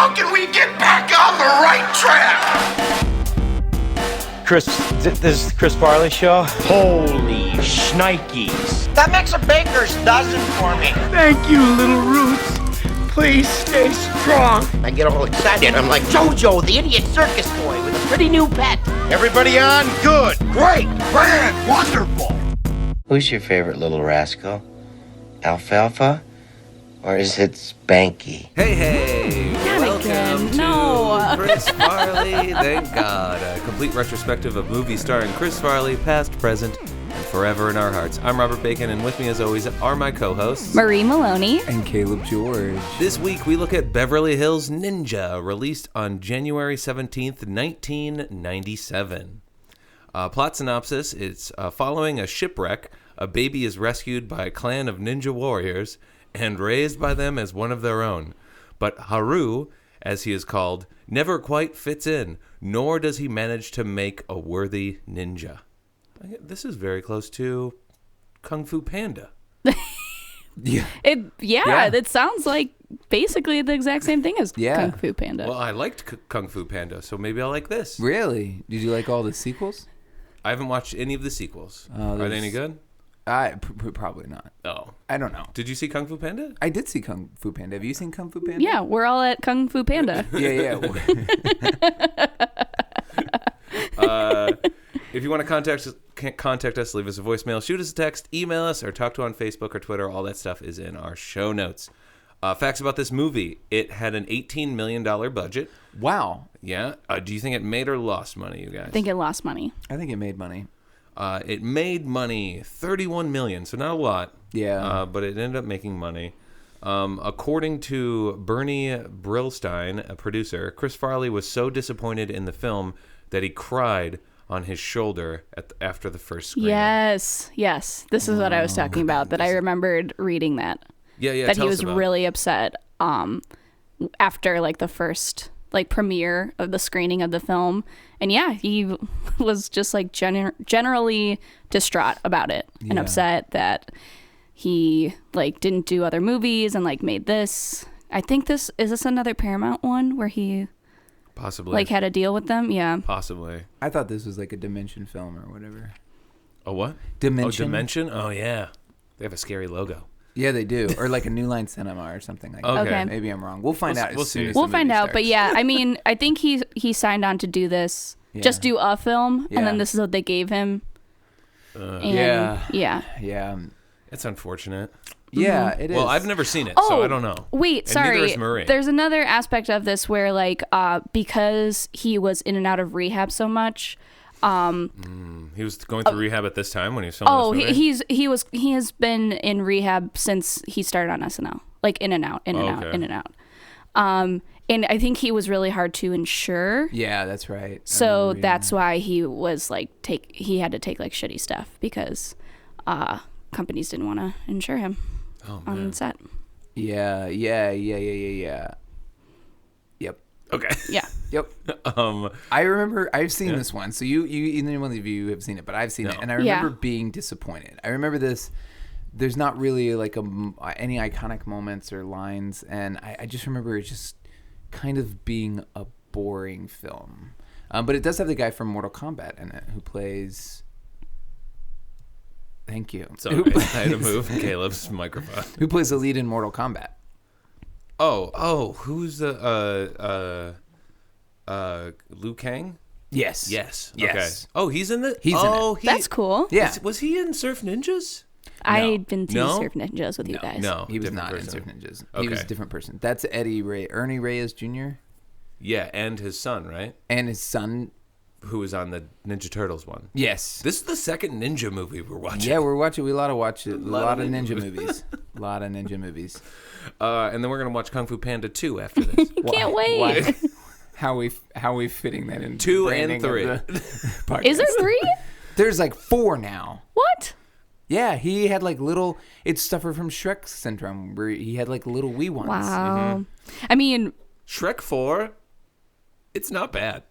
How can we get back on the right track? Chris, this is Chris Farley show. Holy shnikes. That makes a baker's dozen for me. Thank you, Little Roots. Please stay strong. I get all excited. I'm like JoJo, the idiot circus boy with a pretty new pet. Everybody on? Good. Great, grand, wonderful. Who's your favorite little rascal? Alfalfa? Or is it Spanky? Hey, welcome No. to Chris Farley. Thank God. A complete retrospective of movies starring Chris Farley, past, present, and forever in our hearts. I'm Robert Bacon, and with me as always are my co-hosts, Marie Maloney. And Caleb George. This week we look at Beverly Hills Ninja, released on January 17th, 1997. Plot synopsis, it's following a shipwreck, a baby is rescued by a clan of ninja warriors and raised by them as one of their own. But Haru, as he is called, never quite fits in, nor does he manage to make a worthy ninja. This is very close to Kung Fu Panda. Yeah. It sounds like basically the exact same thing as Yeah. Kung Fu Panda. Well, I liked Kung Fu Panda, so maybe I'll like this. Really? Did you like all the sequels? I haven't watched any of the sequels. Are they any good? Probably not. Oh. I don't know. Did you see Kung Fu Panda? I did see Kung Fu Panda. Have you seen Kung Fu Panda? Yeah, we're all at Kung Fu Panda. Yeah. If you want to contact us, leave us a voicemail, shoot us a text, email us, or talk to on Facebook or Twitter. All that stuff is in our show notes. Facts about this movie. It had an $18 million budget. Wow. Yeah. Do you think it made or lost money, you guys? I think it lost money. I think it made money. It made money, $31 million, so not a lot. Yeah. But it ended up making money. According to Bernie Brillstein, a producer, Chris Farley was so disappointed in the film that he cried on his shoulder after the first screening. Yes. This is what I was talking about, that I remembered reading that. Yeah. That he was really upset after like the first premiere of the screening of the film. And yeah, he was just like generally distraught about it and upset that he like didn't do other movies and like made this. I think this another Paramount one where he possibly like had a deal with them. Yeah. Possibly. I thought this was like a Dimension film or whatever. A what? Dimension. Oh, Dimension? Oh, yeah. They have a scary logo. Yeah, they do. Or like a New Line Cinema or something like that. Okay. Maybe I'm wrong. We'll find out. We'll see. We'll find out. But yeah, I mean, I think he signed on to do this, just do a film, and then this is what they gave him. Yeah. It's unfortunate. Yeah, it is. Well, I've never seen it, Oh, so I don't know. Wait, And sorry. neither is Marie. There's another aspect of this where, like, because he was in and out of rehab so much. He was going through rehab at this time when he was filming this movie? He has been in rehab since he started on SNL, like in and out. And I think he was really hard to insure. Yeah, that's right. So that's why he was like he had to take like shitty stuff because companies didn't want to insure him on set. Yeah. Yep. Okay. Yeah. Yep. I remember I've seen this one. So you either one of you have seen it, but I've seen it, and I remember being disappointed. I remember this. There's not really like any iconic moments or lines, and I just remember it just kind of being a boring film. But it does have the guy from Mortal Kombat in it who plays. Thank you. Sorry, I had to move Caleb's microphone. Who plays the lead in Mortal Kombat? Who's the Liu Kang? Yes. Okay. Oh, he's in the. He's in it. That's cool. Yeah. Was he in Surf Ninjas? I've been to No? Surf Ninjas with you guys. No, He was different not person. in Surf Ninjas. Okay. He was a different person. That's Ernie Reyes Jr. Yeah, and his son, right? and his son. Who was on the Ninja Turtles one. Yes. This is the second ninja movie we're watching. Yeah, we're watching. We watch a lot of ninja movies. A lot of ninja movies. And then we're gonna watch Kung Fu Panda 2 after this. Can't wait. Why? How we fitting that in? 2 branding and of 3. the podcast? Is there 3? There's like 4 now. What? Yeah, he had like little. It suffered from Shrek syndrome, where he had like little wee ones. Wow. I mean, Shrek 4. It's not bad.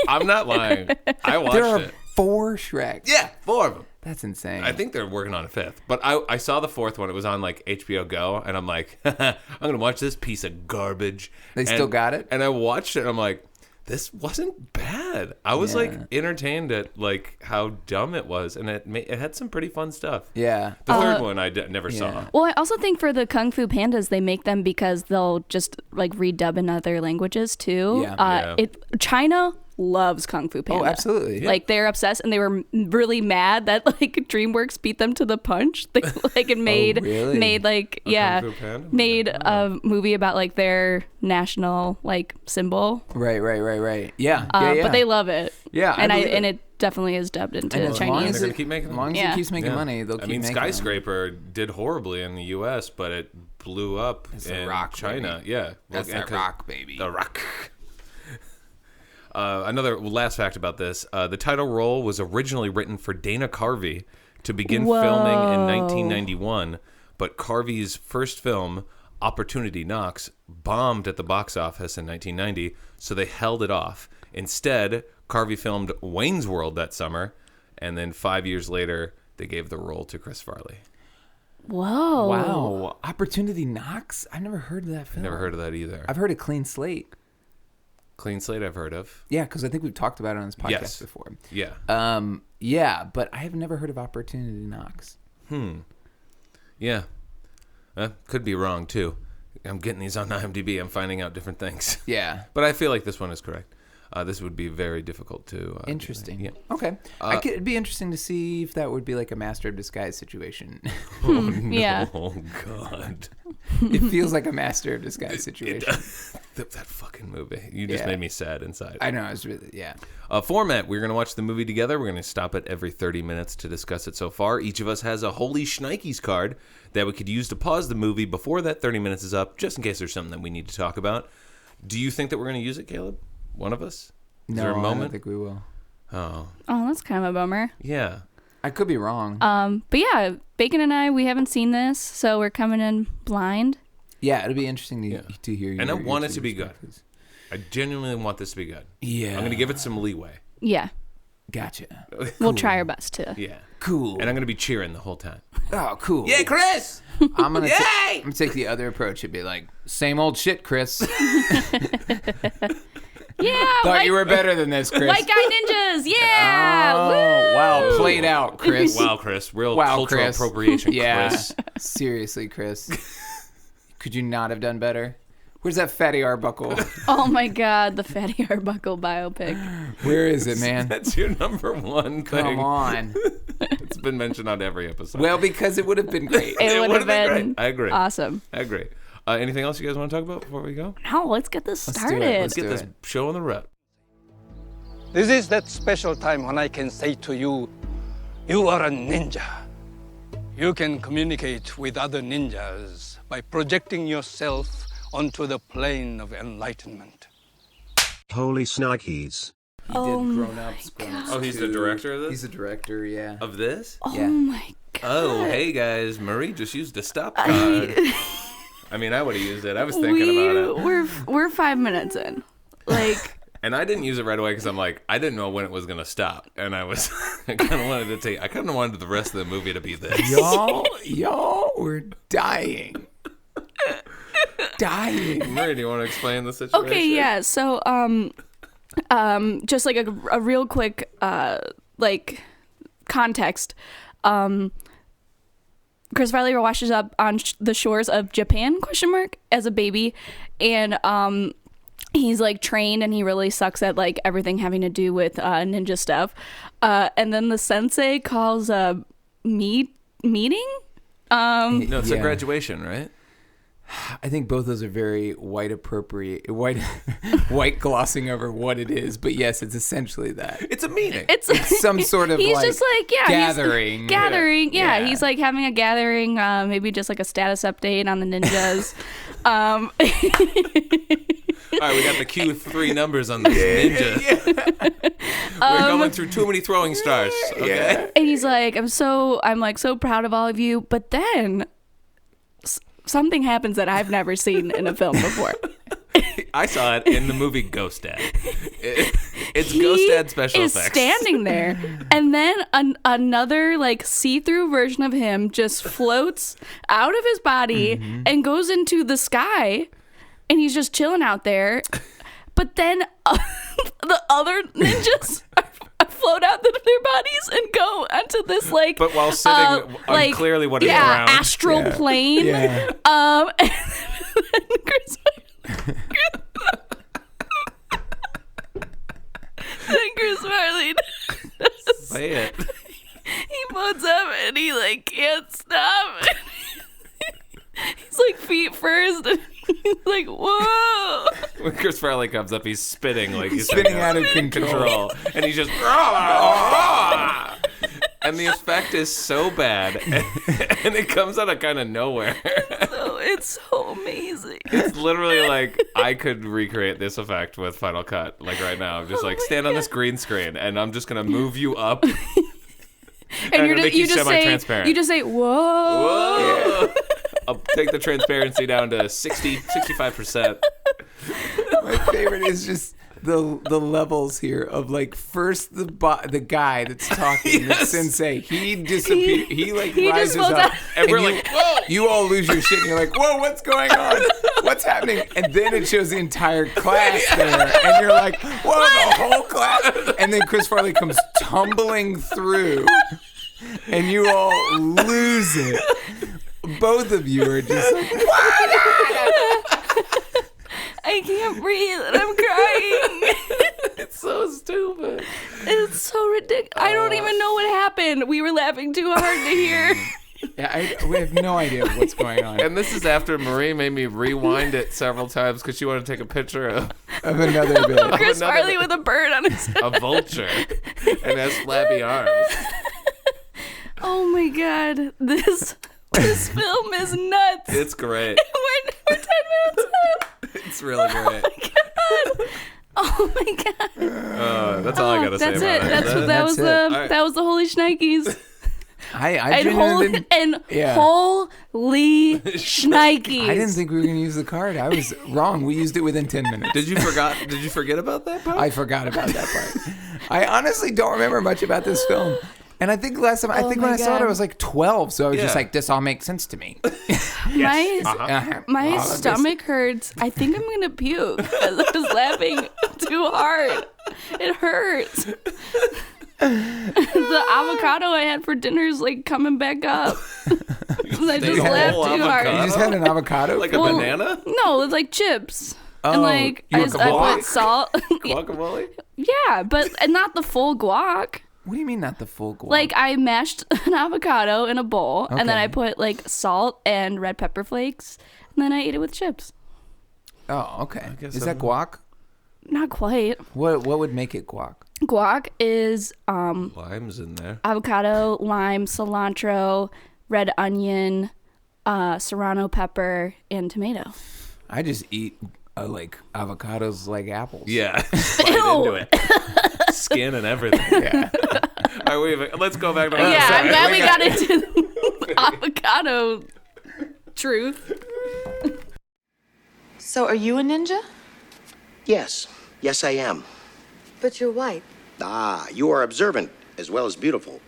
I'm not lying. I watched There are it. 4 Shreks. Yeah, 4 of them. That's insane. I think they're working on a 5th. But I saw the 4th one. It was on like HBO Go. And I'm like, I'm going to watch this piece of garbage. They still got it? And I watched it and I'm like, this wasn't bad. I was like entertained at like how dumb it was. And it had some pretty fun stuff. Yeah. The third one I never saw. Well, I also think for the Kung Fu Pandas, they make them because they'll just like redub in other languages too. Yeah. China loves Kung Fu Panda. Oh, absolutely. Yeah. Like they're obsessed, and they were really mad that like DreamWorks beat them to the punch. They like it made really? made like Kung Fu Panda? made a movie about like their national like symbol. Right. Yeah. But they love it. Yeah, and I believe it. and it definitely is dubbed into And as long Chinese. as They're gonna keep making As them. long as Yeah. it keeps making Yeah. money, they'll keep making them. Skyscraper did horribly in the U.S., but it blew up The in Rock, China. baby. Yeah. That's Well, that Rock, baby. The Rock. Another last fact about this: the title role was originally written for Dana Carvey to begin filming in 1991, but Carvey's first film, Opportunity Knocks, bombed at the box office in 1990, so they held it off. Instead, Carvey filmed Wayne's World that summer, and then 5 years later, they gave the role to Chris Farley. Whoa! Wow. Opportunity Knocks? I've never heard of that film. Never heard of that either. I've heard of Clean Slate. Clean Slate, I've heard of. Yeah, because I think we've talked about it on this podcast Yes. before. Yeah. Yeah, but I have never heard of Opportunity Knocks. Yeah. Could be wrong, too. I'm getting these on IMDb. I'm finding out different things. Yeah. But I feel like this one is correct. This would be very difficult to... Interesting. Yeah. Okay. It'd be interesting to see if that would be like a Master of Disguise situation. Oh, no. Yeah. Oh, God. It feels like a Master of Disguise situation. That fucking movie. You just Yeah. made me sad inside. I know. It's really, yeah. Format. We're going to watch the movie together. We're going to stop it every 30 minutes to discuss it so far. Each of us has a Holy Shnikes card that we could use to pause the movie before that 30 minutes is up, just in case there's something that we need to talk about. Do you think that we're going to use it, Caleb? One of us? Is there a I moment? don't think we will. Oh, that's kind of a bummer. yeah. I could be wrong. But yeah, Bacon and I, we haven't seen this, so we're coming in blind. Yeah, it'll be interesting to hear. And I your want it two to be good. perspectives. I genuinely want this to be good. Yeah, I'm going to give it some leeway. Yeah, Gotcha. we'll try our best to. Yeah. Cool. And I'm going to be cheering the whole time. Oh, cool. Yeah, Chris! I'm gonna take the other approach. It'd be like, same old shit, Chris. Yeah, Thought you were better than this, Chris. White Guy Ninjas, yeah! Oh, Woo! wow, played out, Chris. Wow, Chris. Real Wow, cultural Chris. appropriation, Yeah, Chris. seriously, Chris. Could you not have done better? Where's that Fatty Arbuckle? Oh my God, the Fatty Arbuckle biopic. Where is it, man? That's your number one thing. Come on. It's been mentioned on every episode. Well, because it would have been great. It would have been great. I agree. awesome. I agree. Anything else you guys want to talk about before we go? No, let's get this do it. started. Let's Let's get do this it. show on the rep. This is that special time when I can say to you, you are a ninja. You can communicate with other ninjas by projecting yourself onto the plane of enlightenment. Holy Shnikes. He did Grown Ups. Oh, he's the director of this? He's the director, yeah. Of this? Oh Yeah. my God. Oh, hey guys. Marie just used a stop card. I mean, I would have used it. I was thinking about it. We're 5 minutes in. Like, And I didn't use it right away because I'm like, I didn't know when it was going to stop. And I kind of wanted the rest of the movie to be this. Y'all were dying. Dying. Marie, do you want to explain the situation? okay, yeah. So, just like a real quick, like context. Chris Farley washes up on the shores of Japan, ? As a baby, and he's like trained and he really sucks at like everything having to do with ninja stuff. And then the sensei calls a meeting. No, it's a Yeah. graduation, right? I think both those are very white glossing over what it is, but yes, it's essentially that. It's a meeting. It's some sort of he's like just like gathering. Yeah, Yeah. he's like having a gathering, maybe just like a status update on the ninjas. All right, we got the Q3 numbers on this ninja. We're going through too many throwing stars. Okay. And he's like, I'm like so proud of all of you, but then something happens that I've never seen in a film before. I saw it in the movie Ghost Dad. It's Ghost Dad special effects. He is standing there, and then another like see-through version of him just floats out of his body and goes into the sky, and he's just chilling out there. But then the other ninjas float out of their bodies and go onto this like, but while sitting on clearly what is around astral plane. Yeah. And then Chris Farley say it. He floats up and he like can't stop. He's like feet first, and he's like, whoa. When Chris Farley comes up, he's spitting like he's spitting out of control. And he's just and the effect is so bad, and it comes out of kind of nowhere. It's so amazing. It's literally like I could recreate this effect with Final Cut, like right now. I'm just like stand on this green screen, and I'm just gonna move you up, and you just say, whoa. Yeah. I'll take the transparency down to 65%. My favorite is just the levels here of like first the guy that's talking, the sensei, he disappears. He rises up, and we're like, whoa! You all lose your shit, and you're like, whoa, what's going on? What's happening? And then it shows the entire class there, and you're like, whoa, the whole class. And then Chris Farley comes tumbling through, and you all lose it. Both of you are just like, I can't breathe and I'm crying. It's so stupid. It's so ridiculous. I don't even know what happened. We were laughing too hard to hear. Yeah, we have no idea what's going on. And this is after Marie made me rewind it several times because she wanted to take a picture of another bit. Chris Farley with a bird on his head. A vulture. And has flabby arms. Oh my God. This film is nuts. It's great. We're 10 minutes in. It's really great. Oh my God. That's all I gotta say about it. That was the Holy Shnikes. Holy Shnikes. I didn't think we were gonna use the card. I was wrong. We used it within 10 minutes. Did you forget about that part? I forgot about that part. I honestly don't remember much about this film. And I think last time, when I saw it, I was like 12. So I was just like, this all makes sense to me. My stomach hurts. I think I'm going to puke because I was laughing too hard. It hurts. The avocado I had for dinner is like coming back up. I just laughed too hard. You just had an avocado? Like a banana? No, it's like chips. And like I put salt. Guacamole? Yeah, but not the full guac. What do you mean not the full guac? Like I mashed an avocado in a bowl, and then I put like salt and red pepper flakes, and then I ate it with chips. Oh, okay. Is that guac? Not quite. What would make it guac? Guac is lime's in there. Avocado, lime, cilantro, red onion, serrano pepper, and tomato. I just eat like avocados like apples. Yeah, bite into it. Skin and everything. Yeah. All right, let's go back to I'm glad we got into avocado truth. So are you a ninja? Yes. Yes, I am. But you're white. Ah, you are observant as well as beautiful.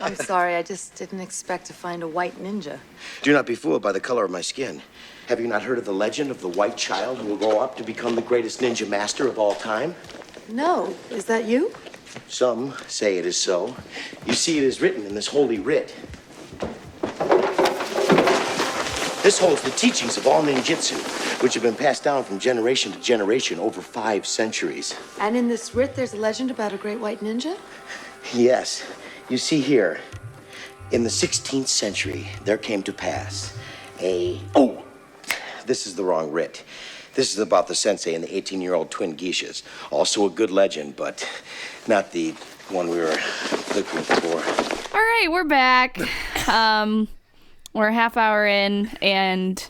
I'm sorry, I just didn't expect to find a white ninja. Do not be fooled by the color of my skin. Have you not heard of the legend of the white child who will grow up to become the greatest ninja master of all time? No. Is that you? Some say it is so. You see, it is written in this holy writ. This holds the teachings of all ninjutsu, which have been passed down from generation to generation over 5 centuries. And in this writ, there's a legend about a great white ninja? Yes. You see here, in the 16th century, there came to pass this is the wrong writ. This is about the sensei and the 18-year-old twin geishas. Also a good legend, but not the one we were looking for. All right, we're back. We're a half hour in, and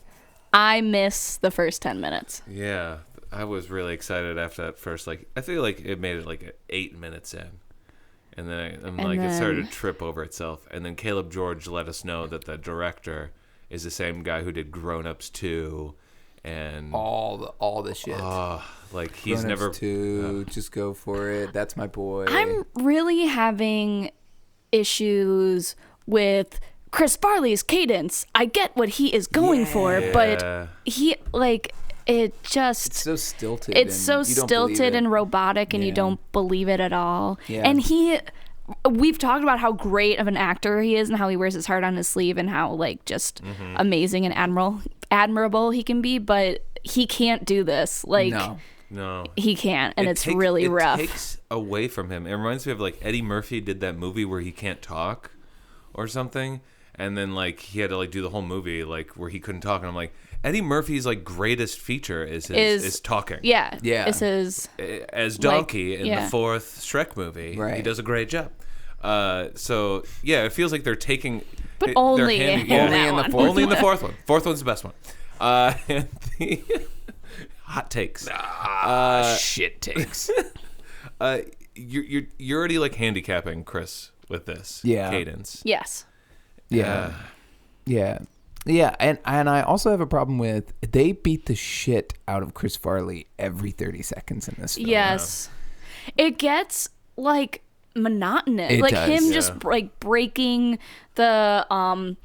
I miss the first 10 minutes. Yeah, I was really excited after that first. Like, I feel like it made it like 8 minutes in. And then it started to trip over itself. And then Caleb George let us know that the director is the same guy who did Grown Ups 2 and all the shit. Like he's Grown-ups never too. Just go for it. That's my boy. I'm really having issues with Chris Farley's cadence. I get what he is going for, but he it's so stilted. It's so stilted and robotic, and you don't believe it at all. Yeah. And we've talked about how great of an actor he is and how he wears his heart on his sleeve and how just amazing and admirable he can be, but he can't do this. No, he can't, and it's really rough. It takes away from him. It reminds me of Eddie Murphy did that movie where he can't talk or something, and then he had to do the whole movie where he couldn't talk, and I'm like, Eddie Murphy's greatest feature is talking. Yeah. It's his as Donkey in the fourth Shrek movie. Right. He does a great job. So yeah, it feels like they're taking, but only in the fourth. Only in the fourth one. Fourth one's the best one. And the hot takes. Shit takes. You're already handicapping Chris with this cadence. Yes. Yeah. And I also have a problem with they beat the shit out of Chris Farley every 30 seconds in this film. Yes. It gets monotonous. It does. Him just breaking the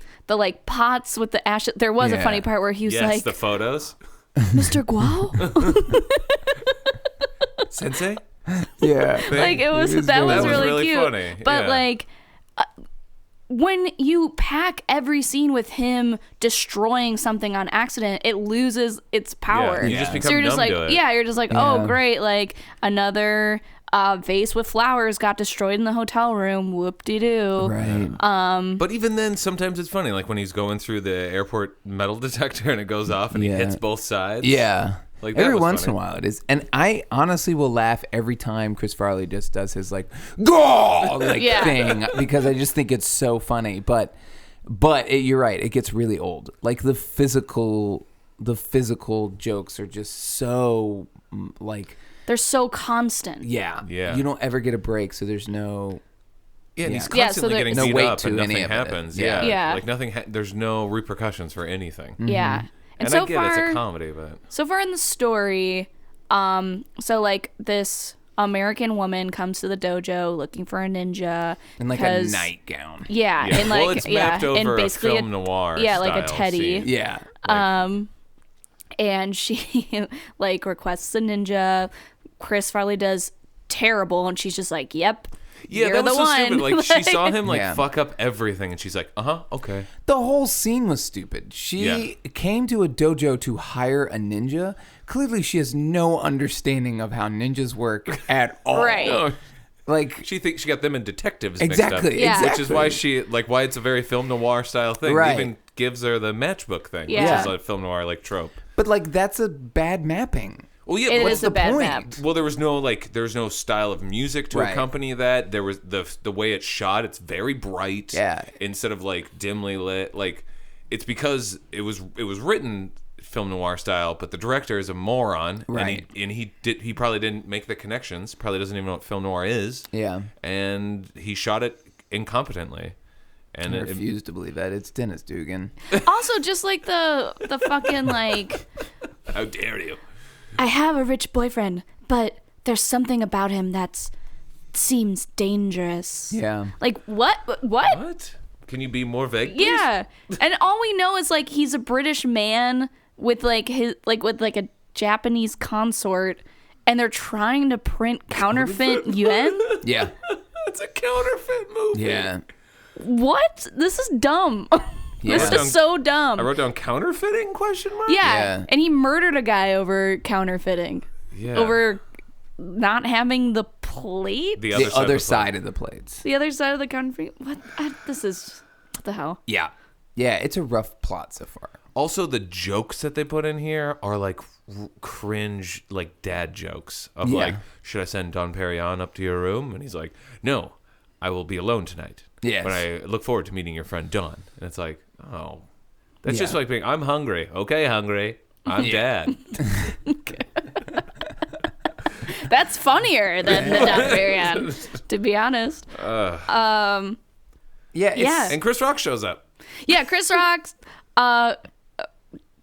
pots with the ashes. There was a funny part where he was the photos. Mr. Guo? Sensei? Yeah. That was really cute. Funny. But when you pack every scene with him destroying something on accident, it loses its power. Yeah, you just become so you're just numb to it. you're just oh great, another vase with flowers got destroyed in the hotel room. Whoop-de-doo. Right. But even then, sometimes it's funny, when he's going through the airport metal detector and it goes off and he hits both sides. Yeah. Every once funny. in a while it is. And I honestly will laugh every time Chris Farley just does his go thing, because I just think it's so funny. But you're right, it gets really old. The physical jokes are just so they're so constant. Yeah. You don't ever get a break, so there's no. Yeah, and he's constantly getting no beat weight up to and nothing any of it. happens. Yeah. Nothing. There's no repercussions for anything. Mm-hmm. Yeah. And so I get far, it's a comedy, but so far in the story, this American woman comes to the dojo looking for a ninja in a nightgown. Yeah, yeah. and it's mapped over and basically a film noir. Yeah, style a teddy. Scene. Yeah. And she requests a ninja. Chris Farley does terrible, and she's just yep. Yeah, you're that was the so one. stupid. She saw him fuck up everything, and she's like, okay. The whole scene was stupid. She came to a dojo to hire a ninja. Clearly, she has no understanding of how ninjas work at all. Right. No. She thinks she got them in detectives exactly, mixed up. Yeah. Which is why why it's a very film noir style thing. Right. It even gives her the matchbook thing, which Yeah. is a film noir trope. But that's a bad mapping. Well, yeah, It what's is a the bad point? map. Well, there was no style of music to accompany that. There was the way it's shot. It's very bright. Yeah. Instead of dimly lit. It's because it was written film noir style, but the director is a moron. Right. And he probably didn't make the connections. Probably doesn't even know what film noir is. Yeah. And he shot it incompetently. And I refuse to believe that. It's Dennis Dugan. Also, just the fucking how dare you? I have a rich boyfriend, but there's something about him that seems dangerous. Yeah. What? What? Can you be more vague, please? Yeah. And all we know is he's a British man with with a Japanese consort, and they're trying to print counterfeit yuan. Yeah. It's a counterfeit movie. Yeah. What? This is dumb. Yeah. This is so dumb. I wrote down counterfeiting ? Yeah. And he murdered a guy over counterfeiting. Yeah. Over not having the plate. The other side of the plates. The other side of the counterfeit. What the hell? Yeah. Yeah, it's a rough plot so far. Also, the jokes that they put in here are cringe, dad jokes of should I send Don Perignon up to your room? And he's like, no, I will be alone tonight. Yes. But I look forward to meeting your friend Don. And it's oh, that's just being, I'm hungry. Okay, hungry. I'm dad. That's funnier than the Don Perignon, to be honest. Yeah. Yeah. And Chris Rock shows up. Yeah, Chris Rock,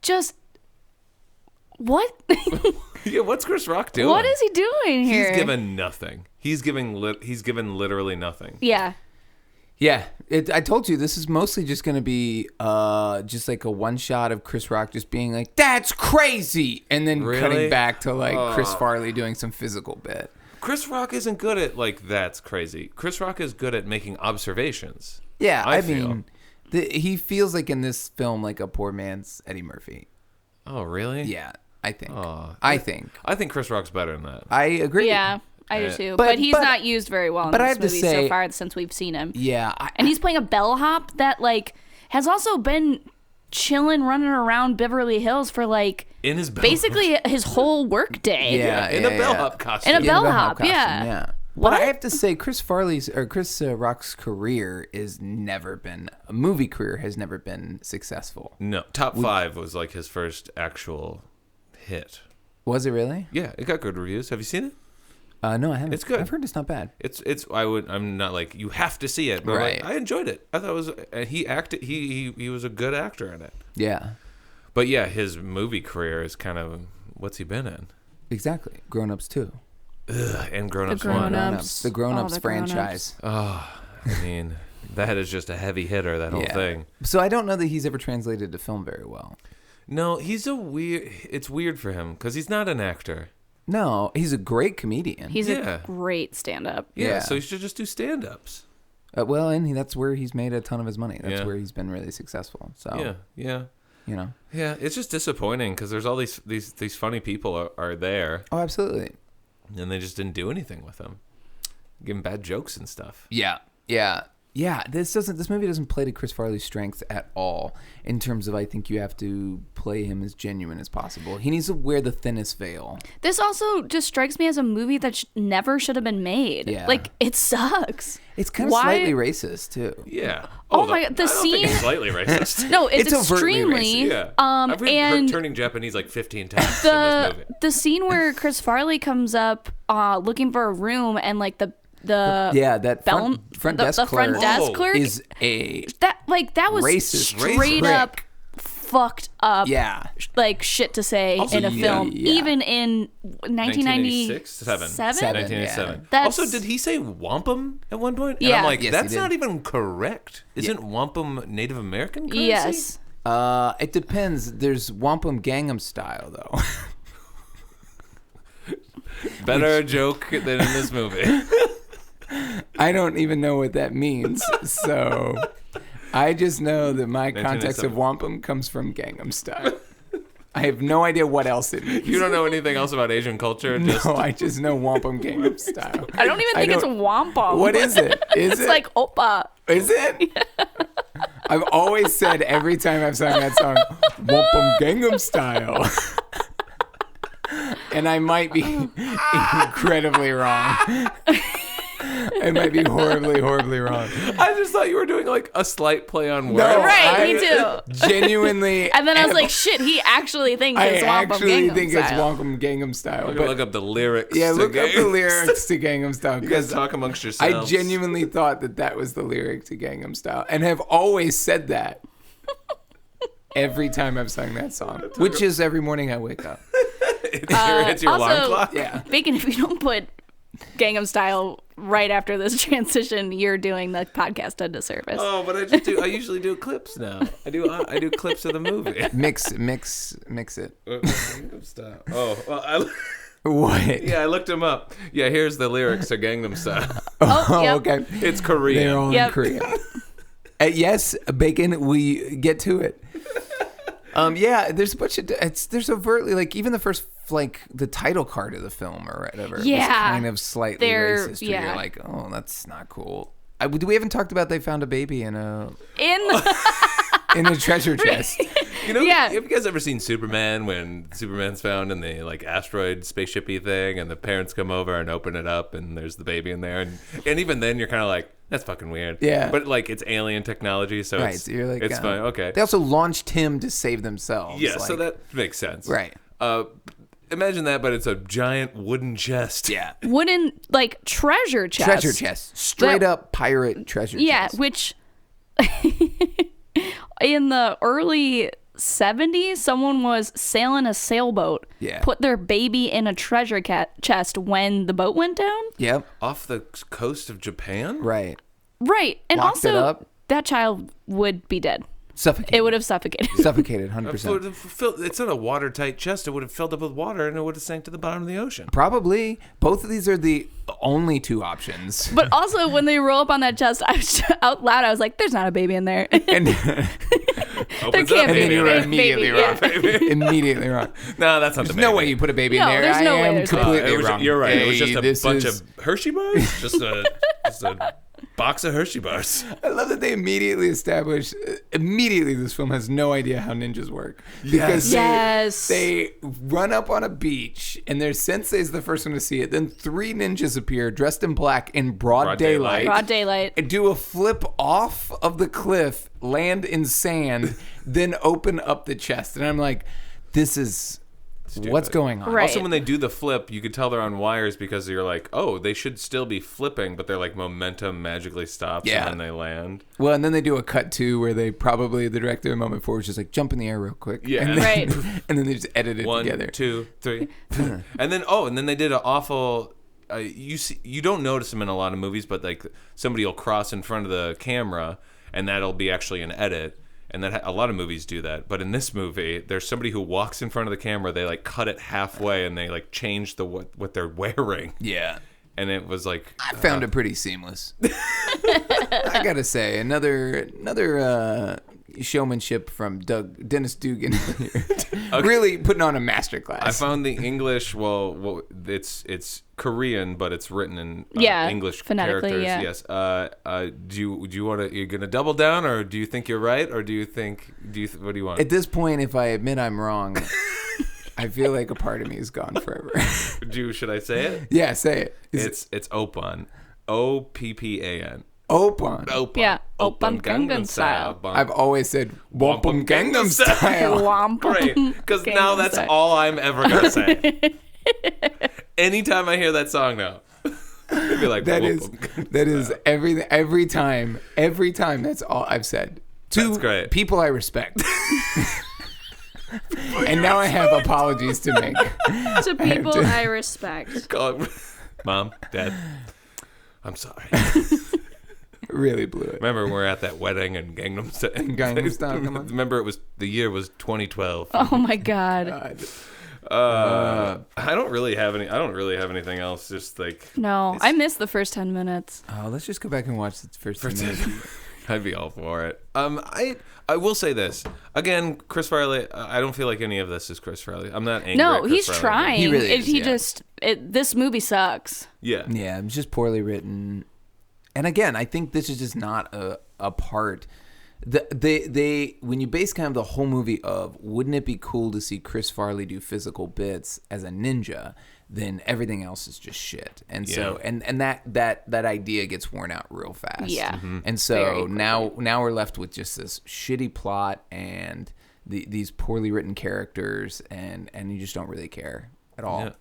just What? Yeah, what's Chris Rock doing? What is he doing here? He's given nothing. He's given literally nothing. Yeah. Yeah, I told you this is mostly just going to be just like a one shot of Chris Rock just being like, "That's crazy," and then cutting back to like Chris Farley doing some physical bit. Chris Rock isn't good at like that's crazy. Chris Rock is good at making observations. Yeah, I mean, he feels like in this film like a poor man's Eddie Murphy. Oh, really? Yeah, I think. I think Chris Rock's better than that. I agree. Yeah. I do too, but he's not used very well in this movie so far since we've seen him. Yeah, and he's playing a bellhop that like has also been chilling, running around Beverly Hills for like in his basically his whole work day. In a bellhop costume. In a bellhop, yeah. But I have to say, Chris Rock's career is never been a movie career has never been successful. No, Top 5 was like his first actual hit. Was it really? Yeah, it got good reviews. Have you seen it? No, I haven't. It's good. I've heard it's not bad. I'm not like you have to see it, but right. I enjoyed it. I thought it was he acted. He was a good actor in it. Yeah. But yeah, his movie career is kind of what's he been in? Exactly. Grown Ups 2. And Grown Ups 1. The Grown Ups franchise. Oh, I mean, that is just a heavy hitter. That whole thing. So I don't know that he's ever translated to film very well. No, it's weird for him because he's not an actor. No, he's a great comedian. He's a great stand-up. Yeah, so he should just do stand-ups. Well, and that's where he's made a ton of his money. That's where he's been really successful. So yeah. You know. Yeah, it's just disappointing because there's all these funny people are there. Oh, absolutely. And they just didn't do anything with them. Give him bad jokes and stuff. Yeah. This movie doesn't play to Chris Farley's strengths at all. In terms of, I think you have to play him as genuine as possible. He needs to wear the thinnest veil. This also just strikes me as a movie that never should have been made. Yeah. Like it sucks. It's kind of slightly racist too. Yeah. Oh my god, the scene. Think it's slightly racist. No, it's overtly extremely. Yeah. I've heard turning Japanese like 15 times in this movie. The scene where Chris Farley comes up looking for a room and like the front desk clerk is a that was racist straight up fucked up like shit to say also, in a film even in 1996 1997 also did he say wampum at one point and I'm like that's not even correct. Isn't wampum Native American currency? Yes. It depends. There's wampum Gangnam Style though. Better joke than in this movie. I don't even know what that means. So I just know that my context of wampum comes from Gangnam Style. I have no idea what else it means. You don't know anything else about Asian culture? No, I just know wampum Gangnam Style. I don't even think it's wampum. What is it? It's like oppa. Is it? Yeah. I've always said every time I've sung that song, wampum Gangnam Style. And I might be incredibly wrong. It might be horribly, horribly wrong. I just thought you were doing like a slight play on words. No, right, me too. Genuinely. And then I was like, shit, he actually thinks it's Wampum Gangnam Style. It's Wampum Gangnam Style. But look up the lyrics. Yeah, look up the lyrics to Gangnam Style. You guys talk amongst yourselves. I genuinely thought that was the lyric to Gangnam Style and have always said that every time I've sung that song, which is every morning I wake up. It's your alarm clock? Yeah. Bacon, if you don't put Gangnam Style right after this transition, you're doing the podcast a disservice. Oh, but I usually do clips now. I do clips of the movie. Mix it. Gangnam Style. Oh, well, what? Yeah, I looked him up. Yeah, here's the lyrics to Gangnam Style. Yep. Okay. It's Korean. They're all in Korean. Yes, Bacon, we get to it. Yeah, there's a bunch of there's overtly like even the first like the title card of the film or whatever was kind of slightly racist. Yeah. You're like, oh, that's not cool. We haven't talked about they found a baby in a treasure chest. You know, have you guys ever seen Superman when Superman's found in the like asteroid spaceshipy thing and the parents come over and open it up and there's the baby in there and even then you're kind of like, that's fucking weird. Yeah. But like it's alien technology, so so you're like, it's fine. Okay. They also launched him to save themselves. Yeah, so that makes sense. Right. Imagine that, but it's a giant wooden chest. Yeah. Wooden like treasure chest. Treasure chest. Straight up pirate treasure chest. Yeah, which in the early 70s, someone was sailing a sailboat, put their baby in a treasure chest when the boat went down. Yep. Off the coast of Japan? Right. Right. And Locked it also, up. that child would be dead. Suffocated. It would have suffocated. Suffocated, 100%. It's not a watertight chest. It would have filled up with water and it would have sank to the bottom of the ocean. Probably. Both of these are the only two options. But also, when they roll up on that chest, I was out loud. I was like, "There's not a baby in there." And there can't be. then you were a immediately baby. wrong. Yeah. Immediately wrong. No, that's not There's the baby. no way you put a baby in No, there. there's no way I am there's a baby. completely wrong. You're right. It was Hey, just a bunch is- of Hershey bars. just a box of Hershey bars. I love that they immediately establish. Immediately, this film has no idea how ninjas work because they run up on a beach and their sensei's the first one to see it. Then 3 ninjas appear dressed in black in broad daylight. Broad daylight. And do a flip off of the cliff, land in sand, then open up the chest. And I'm like, this is. What's going on? Right. Also, when they do the flip, you could tell they're on wires because you're like, oh, they should still be flipping, but they're like momentum magically stops and then they land. Well, and then they do a cut too where they probably, the director a moment before was just like, jump in the air real quick. Yeah. And then, Right. And then they just edit it 1, together. 2, 3. and then they did an awful. You don't notice them in a lot of movies, but like somebody will cross in front of the camera, and that'll be actually an edit. And that a lot of movies do that, but in this movie, there's somebody who walks in front of the camera. They like cut it halfway, and they like change what they're wearing. Yeah, and it was like I found it pretty seamless. I gotta say, another showmanship from Dennis Dugan, really putting on a masterclass. I found the English. Well, it's Korean, but it's written in English phonetically, characters. Yes. Do you want to? You're gonna double down, or do you think you're right, or do you think? What do you want? At this point, if I admit I'm wrong, I feel like a part of me is gone forever. Should I say it? Yeah, say it. It's Oppan. Oppan. Oppan. Yeah, Oppan Gangnam Style. I've always said Wampum Gangnam Style. Wampum. Great, because now that's all I'm ever gonna say. Anytime I hear that song now, I'd be like, that is everything. Every time. That's all I've said to great. People I respect. And now I have apologies to make. To people I respect. Mom, Dad, I'm sorry. Really blew it. Remember, we're at that wedding in Gangnam Style. Come on. Remember, the year was 2012. Oh my God. I don't really have anything else. Just like I missed the first 10 minutes. Oh, let's just go back and watch the first 10 minutes. I'd be all for it. I will say this again, Chris Farley. I don't feel like any of this is Chris Farley. I'm not angry. No, at Chris he's Farley. trying. He really is, This movie sucks. Yeah. Yeah, it's just poorly written. And again, I think this is just not a part. They when you base kind of the whole movie of wouldn't it be cool to see Chris Farley do physical bits as a ninja, then everything else is just shit. And so and that idea gets worn out real fast. Yeah. Mm-hmm. And so now we're left with just this shitty plot and these poorly written characters and you just don't really care at all. Yeah.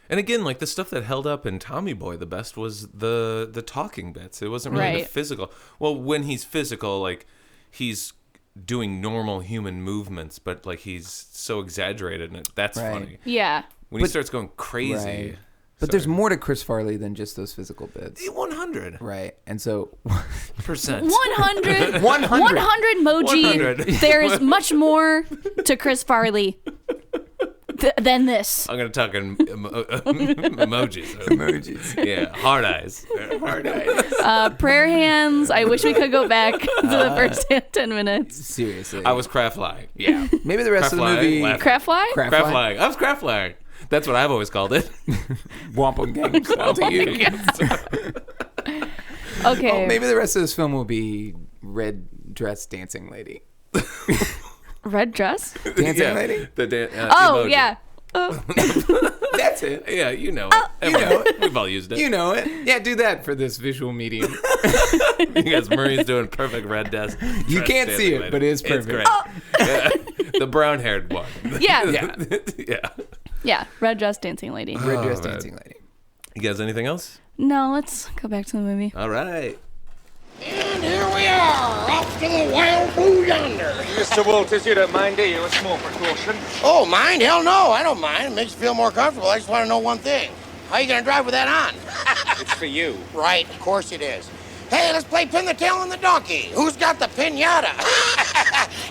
And again, like the stuff that held up in Tommy Boy the best was the talking bits. It wasn't really the physical. Well, when he's physical, like he's doing normal human movements, but like he's so exaggerated, and that's funny. Yeah. When he starts going crazy. Right. But there's more to Chris Farley than just those physical bits. 100. Right. And so... 100. 100 Moji. 100. There is much more to Chris Farley than this. I'm going to talk in emojis. Emojis. Yeah, hard eyes. Hard eyes. Prayer hands. I wish we could go back to the first 10 minutes. Seriously. I was craft flying. Yeah. Maybe the rest of the movie... Craft fly? Craft flying. I was craft flying. That's what I've always called it. Wampum Gang style to you. Okay. Well, maybe the rest of this film will be red dress dancing lady. Red dress? Dancing lady? Oh, emoji. yeah. That's it. Yeah, you know it. You know it. We've all used it. You know it. Yeah, do that for this visual medium. You guys, Murray's doing perfect red desk. You can't see it, but it is perfect. It's great. Yeah. The brown-haired one. Yeah. Yeah. Yeah, red dress dancing lady. Red dress dancing lady. You guys, anything else? No, let's go back to the movie. All right. In here we are, off to the wild blue yonder. Mr. Walters, you don't mind, do you? A small precaution. Oh, mind? Hell no, I don't mind. It makes you feel more comfortable. I just want to know one thing. How are you going to drive with that on? It's for you. Right, of course it is. Hey, let's play pin the tail on the donkey. Who's got the pinata?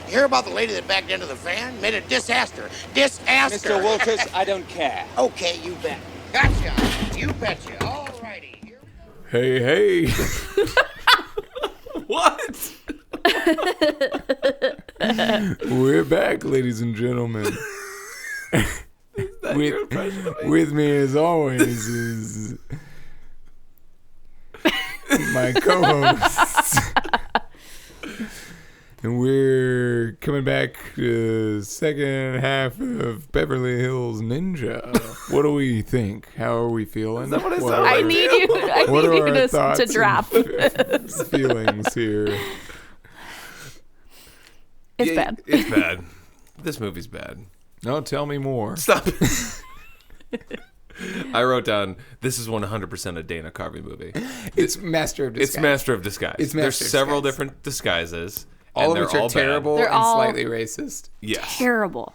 You hear about the lady that backed into the fan? Made a disaster. Disaster. Mr. Walters, I don't care. Okay, you bet. Gotcha. You betcha. All righty. Here we go. Hey. What? We're back, ladies and gentlemen. With me, as always, is my co-hosts. And we're coming back to the second half of Beverly Hills Ninja. What do we think? How are we feeling? Is that what it sounds I like? need you to drop. Feelings here. It's bad. It's bad. This movie's bad. No, tell me more. Stop. I wrote down, this is 100% a Dana Carvey movie. It's Master of Disguise. It's Master of Disguise. It's There's Master of several Disguise. different disguises. All of and which they're are all terrible They're and all slightly racist. Yes. Terrible.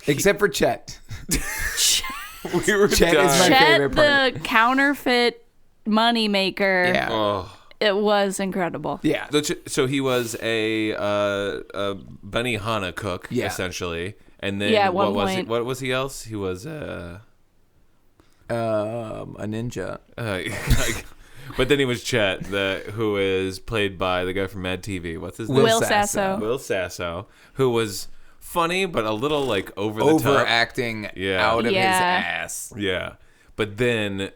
Except for Chet. We were Chet is my Chet, favorite part. the counterfeit money maker. Yeah. Oh. It was incredible. Yeah. So he was a Benihana cook, Yeah. essentially. And then Yeah, at what one was he? point. What was he else? He was A ninja. but then he was Chet, who is played by the guy from Mad TV. What's his name? Will Sasso. Will Sasso, who was funny but a little like over the top. Overacting out of his Yeah. ass. Yeah. But then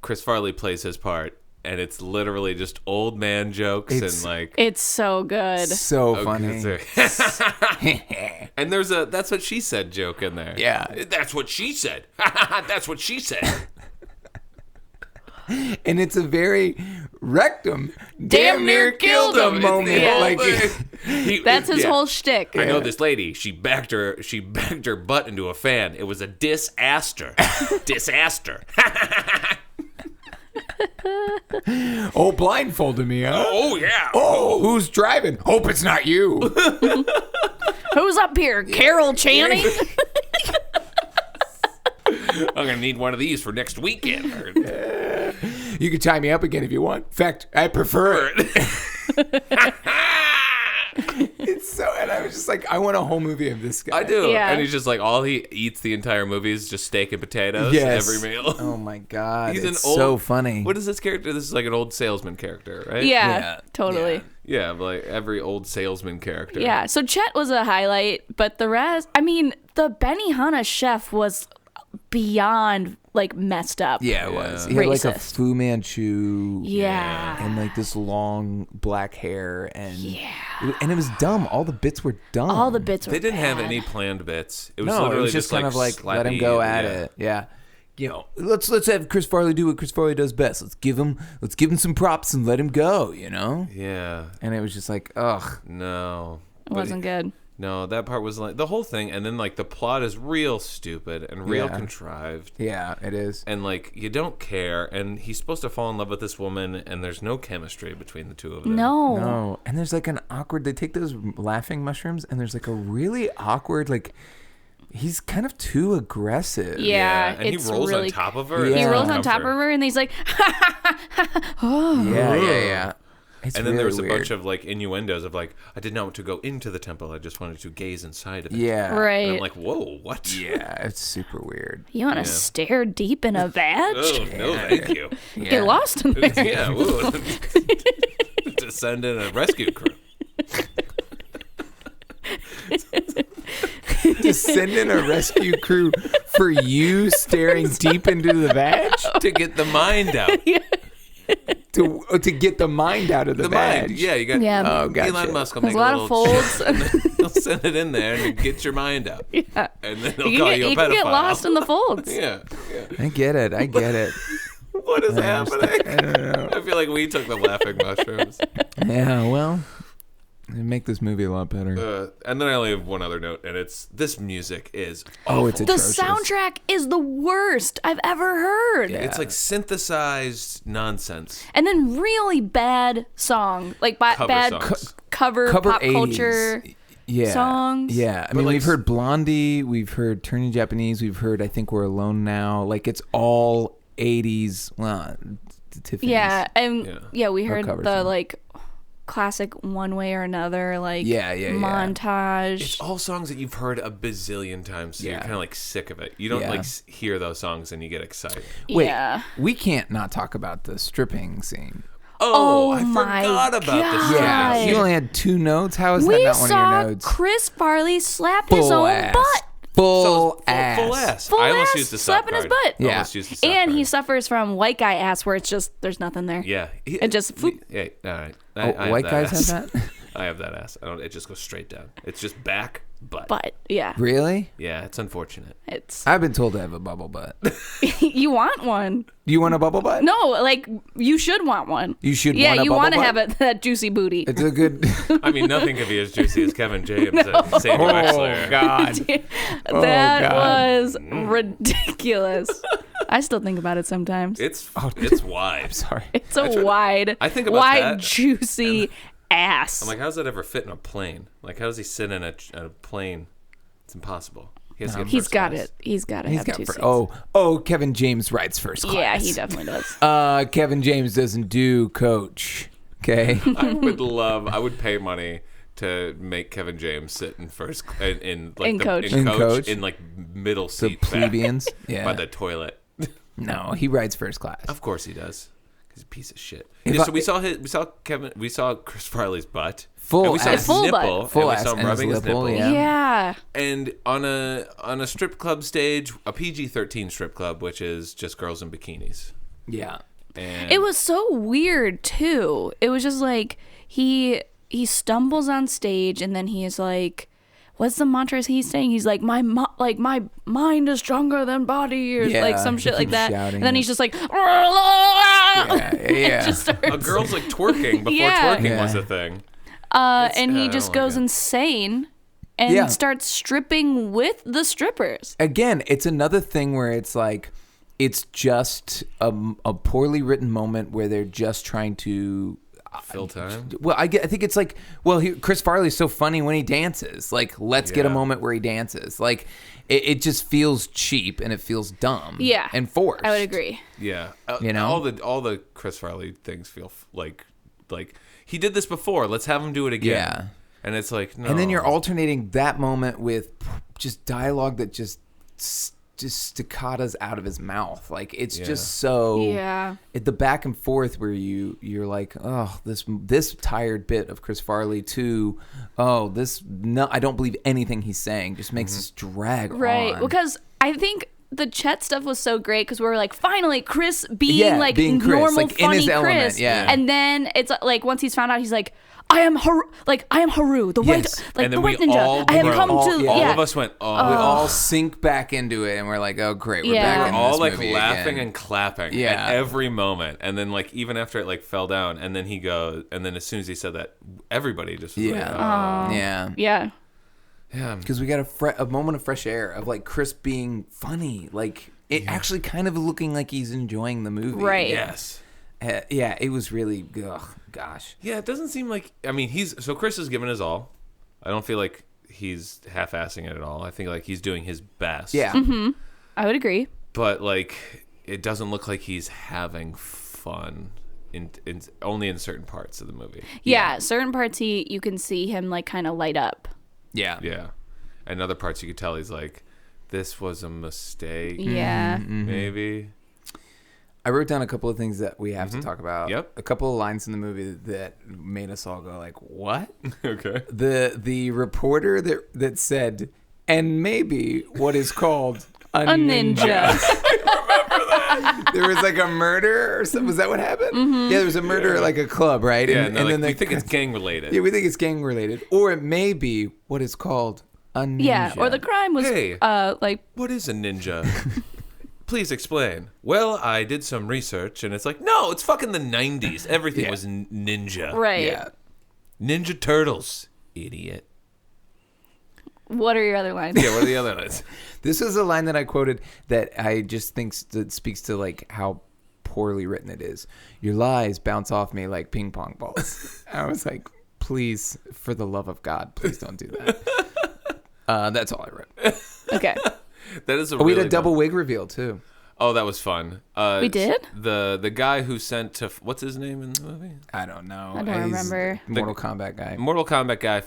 Chris Farley plays his part, and it's literally just old man jokes and like It's so good. So funny. And there's a "that's what she said" joke in there. Yeah. That's what she said. That's what she said. And it's a very rectum damn near killed him moment. Yeah. Like That's his whole shtick. I know this lady. She backed her butt into a fan. It was a disaster. Disaster. oh, blindfolded me, huh? Oh yeah. Oh, who's driving? Hope it's not you. Who's up here? Carol Channing? I'm gonna need one of these for next weekend. You can tie me up again if you want. In fact, I prefer it. It's so, and I was just like, I want a whole movie of this guy. I do. Yeah. And he's just like, all he eats the entire movie is just steak and potatoes Yes. every meal. Oh my God. He's it's an old, so funny. What is this character? This is like an old salesman character, right? Yeah, totally. Yeah, like every old salesman character. Yeah, so Chet was a highlight, but the rest, I mean, the Benihana chef was beyond like messed up. Yeah, it was. He had like a Racist. Fu Manchu. Yeah. And like this long black hair. And and it was dumb. All the bits were dumb. All the bits were They didn't have bad. any planned bits. It was No, literally it was just kind of like let him slappy, go at yeah. it. Yeah. You know, let's have Chris Farley do what Chris Farley does best. Let's give him some props and let him go, you know? Yeah. And it was just like, ugh. No. It wasn't good. No, that part was like the whole thing, and then like the plot is real stupid and real contrived. Yeah, it is. And like you don't care, and he's supposed to fall in love with this woman, and there's no chemistry between the two of them. No. And there's like an awkward, they take those laughing mushrooms, and there's like a really awkward, like, he's kind of too aggressive. Yeah, and he rolls on top of her. Yeah. He rolls on top of her, and he's like, oh. Yeah. It's and then really there was a weird. bunch of like innuendos of like, I did not want to go into the temple, I just wanted to gaze inside of it. Yeah. Right. And I'm like, whoa, what? Yeah, it's super weird. You want to stare deep in a vag? Oh, no, thank you. Get lost in there. Yeah, woo. To send in a rescue crew. To send in a rescue crew for you staring deep into the vag? To get the mind out. To get the mind out of the vag. Mind. Yeah, you got Oh, gotcha. Elon Musk will There's make a lot of folds. He'll send it in there and get your mind out. Yeah. And then he'll You call can, you a you pedophile. can get lost in the folds. Yeah. I get it. What is happening? I don't know. I feel like we took the laughing mushrooms. Yeah, well, They make this movie a lot better. And then I only have one other note, and it's this music is it's the atrocious. soundtrack is the worst I've ever heard. Yeah. It's like synthesized nonsense. And then really bad song, like bad songs. cover pop 80s. culture songs. Yeah, I But mean, like, we've heard Blondie, we've heard Turning Japanese, we've heard I Think We're Alone Now. Like, it's all 80s, well, Tiffany's. Yeah, and we heard cover the song. like classic One Way or Another, like Yeah. montage. It's all songs that you've heard a bazillion times, so you're kind of like sick of it. You don't like hear those songs and you get excited. Wait, yeah. we can't not talk about the stripping scene. Oh I my forgot about this. Yeah, you only had 2 notes. How is that We not one of saw your notes? Chris Farley slap his Full own ass. butt. Full ass. Full ass. Full I almost ass used the stop slapping his card. butt. Yeah. Almost used the stop And he card. suffers from white guy ass, where it's just there's nothing there. Yeah. It just floop. Yeah, all right. Oh, white guys ass. have that? I have that ass. It just goes straight down. It's just back, butt. But yeah, Really? Yeah, it's unfortunate. it's I've been told to have a bubble butt. you want one. You want a bubble butt? No, like you should want one. You should Yeah, want a you bubble want to butt? have that juicy booty. It's a good... I mean, nothing could be as juicy as Kevin James and Sandy Wexler. God. That God. was ridiculous. I still think about it sometimes. It's wide. I'm sorry. It's a wide, I think about wide, that. juicy ass. I'm like, how does that ever fit in a plane? Like, how does he sit in a plane? It's impossible. He has to get He's first got class. it. He's got to He's have got 2 seats. Kevin James rides first class. Yeah, he definitely does. Kevin James doesn't do coach. Okay. I would pay money to make Kevin James sit in first in coach. in like middle The seat back plebeians. Yeah. by the toilet. No, he rides first class. Of course he does. He's a piece of shit. If Yeah, I- so we saw Chris Farley's butt. Full and we saw ass. his Full nipple. butt. Full and we ass saw him and his rubbing his nipple, nipple. yeah. Yeah. And on a strip club stage, a PG-13 strip club, which is just girls in bikinis. Yeah. And It was so weird too. It was just like he stumbles on stage and then he is like, what's the mantra he's saying? He's like, my mind is stronger than body, or Yeah, like some shit he like keeps that. shouting And then it. he's just like, Yeah. just starts, a girl's like twerking before Yeah. twerking was Yeah. a thing. and I he don't just like goes it. insane and Yeah. starts stripping with the strippers. Again, it's another thing where it's like, it's just a poorly written moment where they're just trying to Fill time. Well, I think it's like, Chris Farley's so funny when he dances. Like, let's get a moment where he dances. Like, it just feels cheap and it feels dumb. Yeah. And forced. I would agree. Yeah, You know? all the Chris Farley things feel like he did this before. Let's have him do it again. Yeah. And it's like, no. And then you're alternating that moment with just dialogue that just staccatos out of his mouth. Like, it's just so the back and forth where you're like, oh, this tired bit of Chris Farley to I don't believe anything he's saying, just makes us drag Right. on. Because I think the Chet stuff was so great because we were like, finally, Chris being being Chris, normal, like, in funny his Chris. element, yeah. And then it's like once he's found out, he's like, I am Haru, the white, Yes. like And the then white we ninja. all I have grow. come to, all of us went, we all sink back into it and we're like, oh great, we're Yeah. back in all this like movie laughing again. and clapping Yeah. at every moment. And then like even after it like fell down, and then he goes, and then as soon as he said that, everybody just was like, yeah. yeah. Because we got a moment of fresh air of like Chris being funny, like it actually kind of looking like he's enjoying the movie. Right. Yes. Yeah, it was really, gosh. Yeah, it doesn't seem like. I mean, Chris has given his all. I don't feel like he's half-assing it at all. I think like he's doing his best. Yeah. I would agree. But like, it doesn't look like he's having fun in only in certain parts of the movie. Yeah, certain parts you can see him like kind of light up. Yeah. Yeah, and other parts you could tell he's like, this was a mistake. Yeah. Maybe. I wrote down a couple of things that we have to talk about. Yep. A couple of lines in the movie that made us all go like, what? Okay. The reporter that said, and maybe what is called a ninja. There was like a murder or something. Was that what happened? Yeah, there was a murder at like a club, right? Yeah, and and then we think it's gang related. Yeah, we think it's gang related. Or it may be what is called a ninja. Yeah, or the crime was Hey. like What is a ninja? Please explain. Well, I did some research, and it's like, no, it's fucking the 90s. Everything was ninja. right. Yeah. Ninja Turtles, idiot. What are your other lines? Yeah, what are the other lines? This is a line that I quoted that I just think that speaks to like how poorly written it is. Your lies bounce off me like ping pong balls. I was like, please, for the love of God, please don't do that. That's all I wrote. Okay. That is we had a double wig reveal too. Oh, that was fun. We did? The guy who sent to what's his name in the movie? I don't know. I don't remember. Mortal Kombat guy. Mortal Kombat guy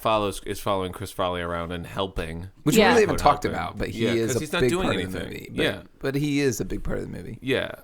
is following Chris Farley around and helping. Which we really haven't talked about, but he is a he's not big doing part anything. of the movie. But he is a big part of the movie. Yeah.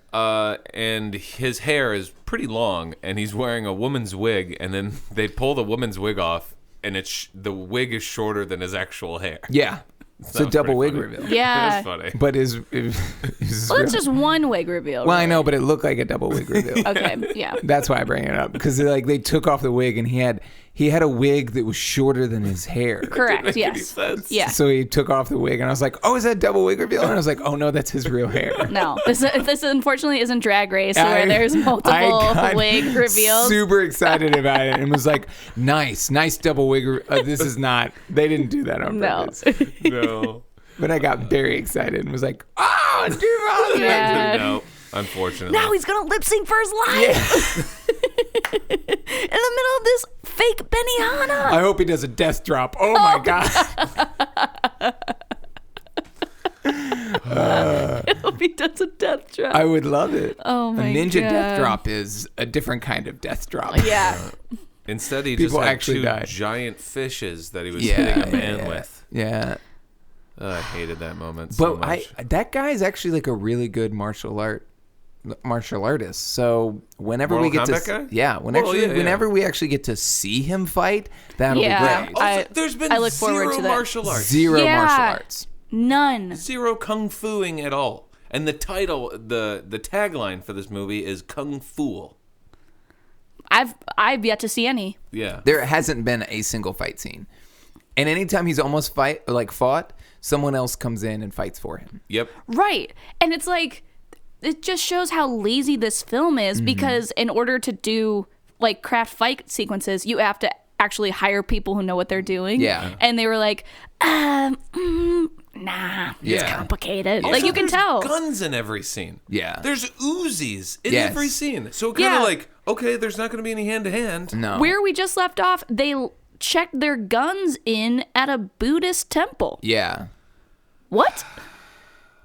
And his hair is pretty long, and he's wearing a woman's wig, and then they pull the woman's wig off, and the wig is shorter than his actual hair. Yeah. It's a double wig reveal. Yeah. That's funny. But well, it's just one wig reveal. Well, really. I know, but it looked like a double wig reveal. Okay, yeah. That's why I bring it up, because they took off the wig and he had a wig that was shorter than his hair. Correct. Yes. Yeah. So he took off the wig and I was like, "Oh, is that double wig reveal?" And I was like, "Oh no, that's his real hair." No, this unfortunately isn't Drag Race where there's multiple wig reveals. Super excited about it and was like, "Nice double wig." This is not. They didn't do that on purpose. No. But I got very excited and was like, "Oh, dude!" Yeah. No, unfortunately. Now he's gonna lip sync for his life. In the middle of this fake Benihana. I hope he does a death drop. Oh my god. I hope he does a death drop. I would love it. Oh my god. A ninja God. death drop is a different kind of death drop. Yeah. Instead, he People just had actually two died. giant fishes that he was hitting a man with. Yeah. I hated that moment so But much. that guy is actually like a really good martial artist. So whenever Mortal we get Kombat to guy? whenever we actually get to see him fight, that'll be great. Also, there's been I look forward to that. martial arts. Zero martial arts. None. Zero kung fuing at all. And the title, the tagline for this movie is Kung Fool. I've yet to see any. Yeah. There hasn't been a single fight scene. And anytime he's almost fought, someone else comes in and fights for him. Yep. Right. And it's like, it just shows how lazy this film is, because in order to do craft fight sequences, you have to actually hire people who know what they're doing. Yeah. And they were like, nah, it's complicated. Also, you can there's tell. guns in every scene. Yeah. There's Uzis in Yes. every scene. So kind of okay, there's not going to be any hand-to-hand. No. Where we just left off, they checked their guns in at a Buddhist temple. Yeah. What?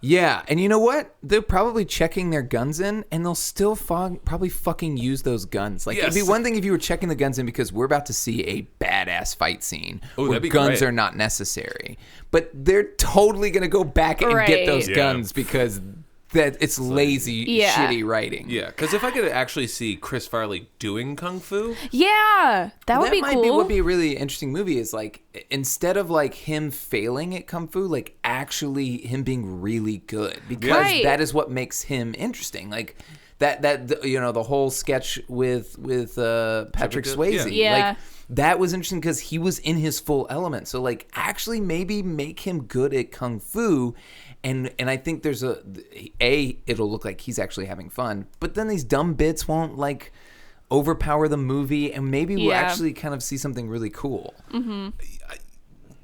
Yeah, and you know what? They're probably checking their guns in, and they'll still probably fucking use those guns. It'd be one thing if you were checking the guns in because we're about to see a badass fight scene where that'd be guns great. are not necessary. But they're totally going to go back and get those guns because that it's lazy, shitty writing. Yeah, because if I could actually see Chris Farley doing Kung Fu. Yeah, that would be might cool. be would be a really interesting movie is instead of him failing at Kung Fu, actually him being really good, because that is what makes him interesting. That the whole sketch with Patrick Swayze. Yeah. That was interesting because he was in his full element. So actually maybe make him good at Kung Fu. And I think there's it'll look like he's actually having fun, but then these dumb bits won't overpower the movie, and maybe we'll actually kind of see something really cool. Mm-hmm.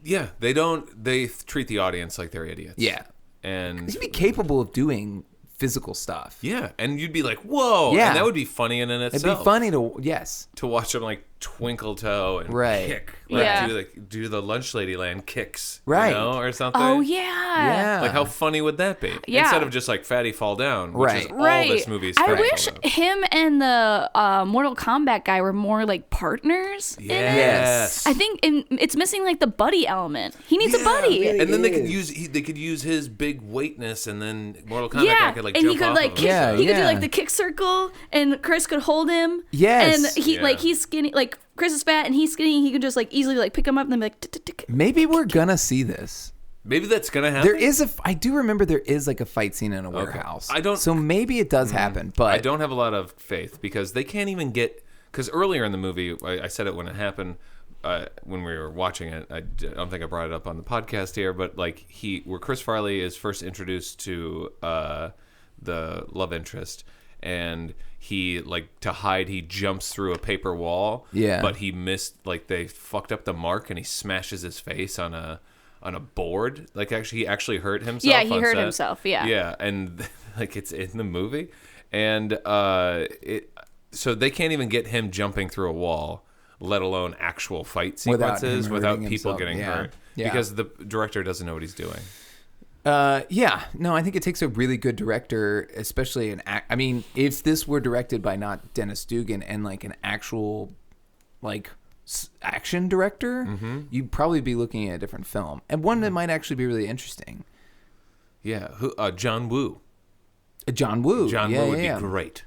Yeah, they treat the audience like they're idiots. Yeah. And he'd be capable of doing physical stuff. Yeah, and you'd be like, whoa. Yeah. And that would be funny in itself. It'd be funny to watch him twinkle toe and kick. Do the lunch lady land kicks. Right. Or something. Oh, yeah. How funny would that be? Yeah. Instead of just fatty fall down, which is all this movie's I wish him and the Mortal Kombat guy were more partners. Yes. I think it's missing the buddy element. He needs a buddy. Really and then they could use his big weightness, and then Mortal Kombat guy could and jump he could off of him. kick, he could do the kick circle, and Chris could hold him. Yes. And he's skinny, Chris is fat and he's skinny. He could just easily pick him up and then be like. Maybe we're gonna see this. Maybe that's gonna happen. There is I do remember there is a fight scene in a warehouse. So maybe it does happen, but I don't have a lot of faith because they can't even get. Because earlier in the movie, I said it when it happened. When we were watching it, I don't think I brought it up on the podcast here, but where Chris Farley is first introduced to the love interest, and he, like, to hide, he jumps through a paper wall. Yeah. But he missed, like, they fucked up the mark, and he smashes his face on a board. Like, he actually hurt himself. Yeah, he on hurt set. himself. Yeah. Yeah, and like it's in the movie, and so they can't even get him jumping through a wall, let alone actual fight sequences without people getting hurt, because the director doesn't know what he's doing. Yeah, no, I think it takes a really good director, especially I mean, if this were directed by not Dennis Dugan and like an actual like action director, you'd probably be looking at a different film, and one that might actually be really interesting. Yeah, John Woo. John Woo. John Woo would be great.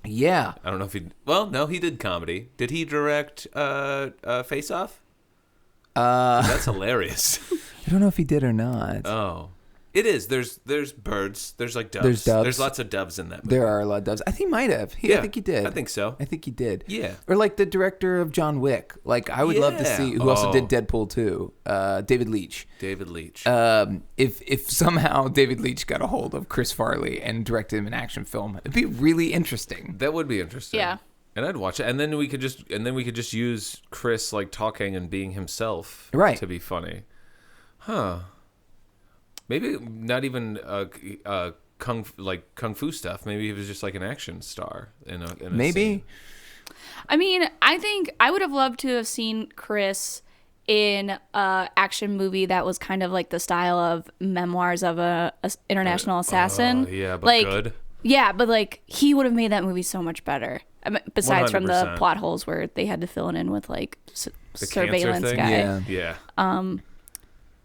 Yeah. I don't know if he. Well, no, he did comedy. Did he direct Face Off? That's hilarious. I don't know if he did or not. Oh. It is. There's birds. There's like doves. There's doves. There's lots of doves in that movie. There are a lot of doves. I think he might have. I think he did. I think so. I think he did. Yeah. Or like the director of John Wick. Like I would love to see who also did Deadpool 2. David Leitch. David Leitch. If somehow David Leitch got a hold of Chris Farley and directed him an action film, it'd be really interesting. That would be interesting. Yeah. And I'd watch it. And then we could just use Chris like talking and being himself to be funny. Huh. Maybe not even kung fu stuff. Maybe he was just like an action star in a maybe. Scene. I mean, I think I would have loved to have seen Chris in a action movie that was kind of like the style of Memoirs of a International Assassin. Yeah, but like, good. Yeah, but like he would have made that movie so much better. I mean, besides 100%. From the plot holes where they had to fill it in with like the surveillance guy. Yeah.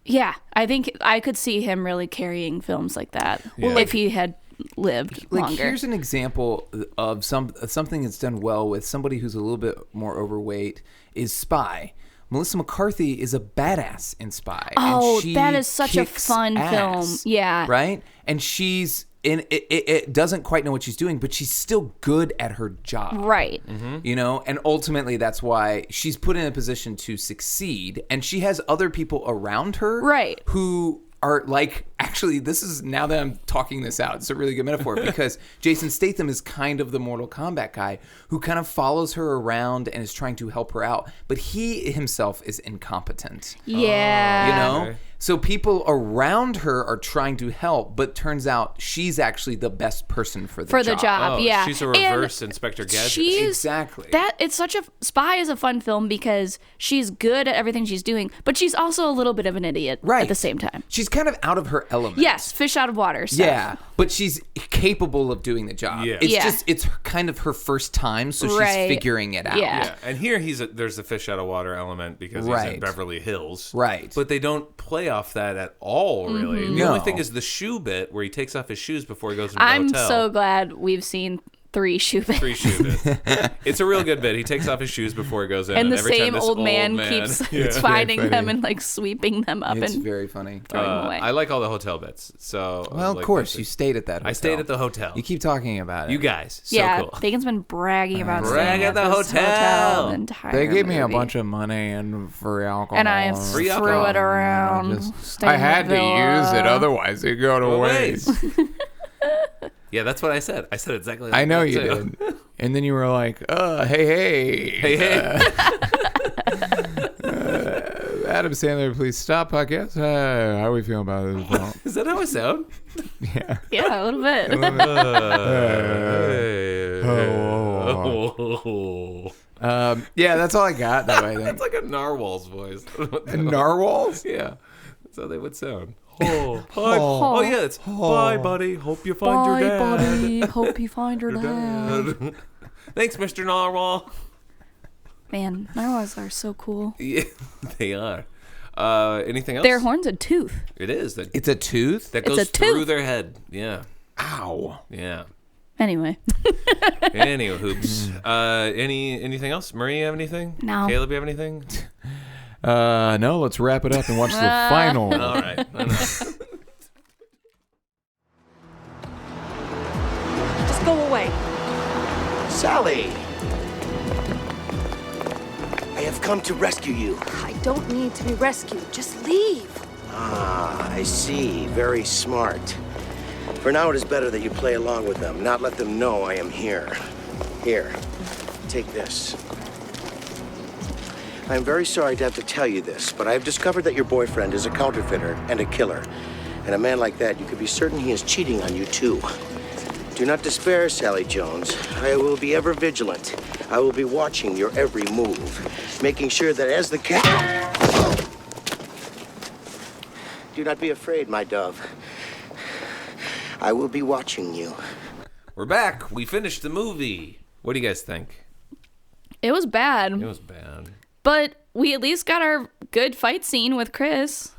Yeah, I think I could see him really carrying films like that if he had lived longer. Here's an example of something that's done well with somebody who's a little bit more overweight is Spy. Melissa McCarthy is a badass in Spy. Oh, and that is such a fun film. Yeah. Right? And she's in it doesn't quite know what she's doing, but she's still good at her job. Right. Mm-hmm. You know, and ultimately that's why she's put in a position to succeed, and she has other people around her who are like, actually, this is, now that I'm talking this out, it's a really good metaphor because Jason Statham is kind of the Mortal Kombat guy who kind of follows her around and is trying to help her out, but he himself is incompetent. Yeah. You know? Okay. So people around her are trying to help, but turns out she's actually the best person for the job. Yeah. She's a reverse Inspector Gadget. Exactly. Spy is a fun film because she's good at everything she's doing, but she's also a little bit of an idiot at the same time. She's kind of out of her element. Yes, fish out of water stuff. Yeah, but she's capable of doing the job. Yeah. It's kind of her first time, so she's figuring it out. Yeah. And here there's the fish out of water element because he's in Beverly Hills. Right. But they don't play off that at all, really. Mm-hmm. The only thing is the shoe bit where he takes off his shoes before he goes into the hotel. I'm so glad we've seen 3 shoe bits. 3 shoe bits. It's a real good bit. He takes off his shoes before he goes in. And the every same time old man keeps finding them and like sweeping them up It's and very funny. throwing them away. I like all the hotel bits. So well, of course, you stayed at that hotel. I stayed at the hotel. You keep talking about it. You guys, so cool. Bacon's been bragging about Brag staying at the this hotel. the entire They gave me a movie. bunch of money and free alcohol. And I threw it around. I had to use it, otherwise it'd go to waste. Yeah, that's what I said. I said exactly that. I know you did. And then you were like, hey. Adam Sandler, please stop podcast. How are we feeling about this film? Is that how I sound? Yeah. Yeah, a little bit. Yeah, that's all I got, though, I think. That's like a narwhal's voice. A narwhal's? Yeah. That's how they would sound. Oh, yeah, it's bye, buddy. Hope you find your dad. Bye, buddy. Hope you find your dad. Thanks, Mr. Narwhal. Man, narwhals are so cool. Yeah, they are. Anything else? Their horn's a tooth. It is. It's a tooth? That goes through their head. Yeah. Ow. Yeah. Anyway. Anyway, hoops. Anything else? Marie, you have anything? No. Caleb, you have anything? No, let's wrap it up and watch the final. All right. Just go away. Sally! I have come to rescue you. I don't need to be rescued. Just leave. Ah, I see. Very smart. For now, it is better that you play along with them, not let them know I am here. Here, take this. I'm very sorry to have to tell you this, but I have discovered that your boyfriend is a counterfeiter and a killer. And a man like that, you could be certain he is cheating on you, too. Do not despair, Sally Jones. I will be ever vigilant. I will be watching your every move, making sure that as the cat... Do not be afraid, my dove. I will be watching you. We're back. We finished the movie. What do you guys think? It was bad. It was bad. But we at least got our good fight scene with Chris.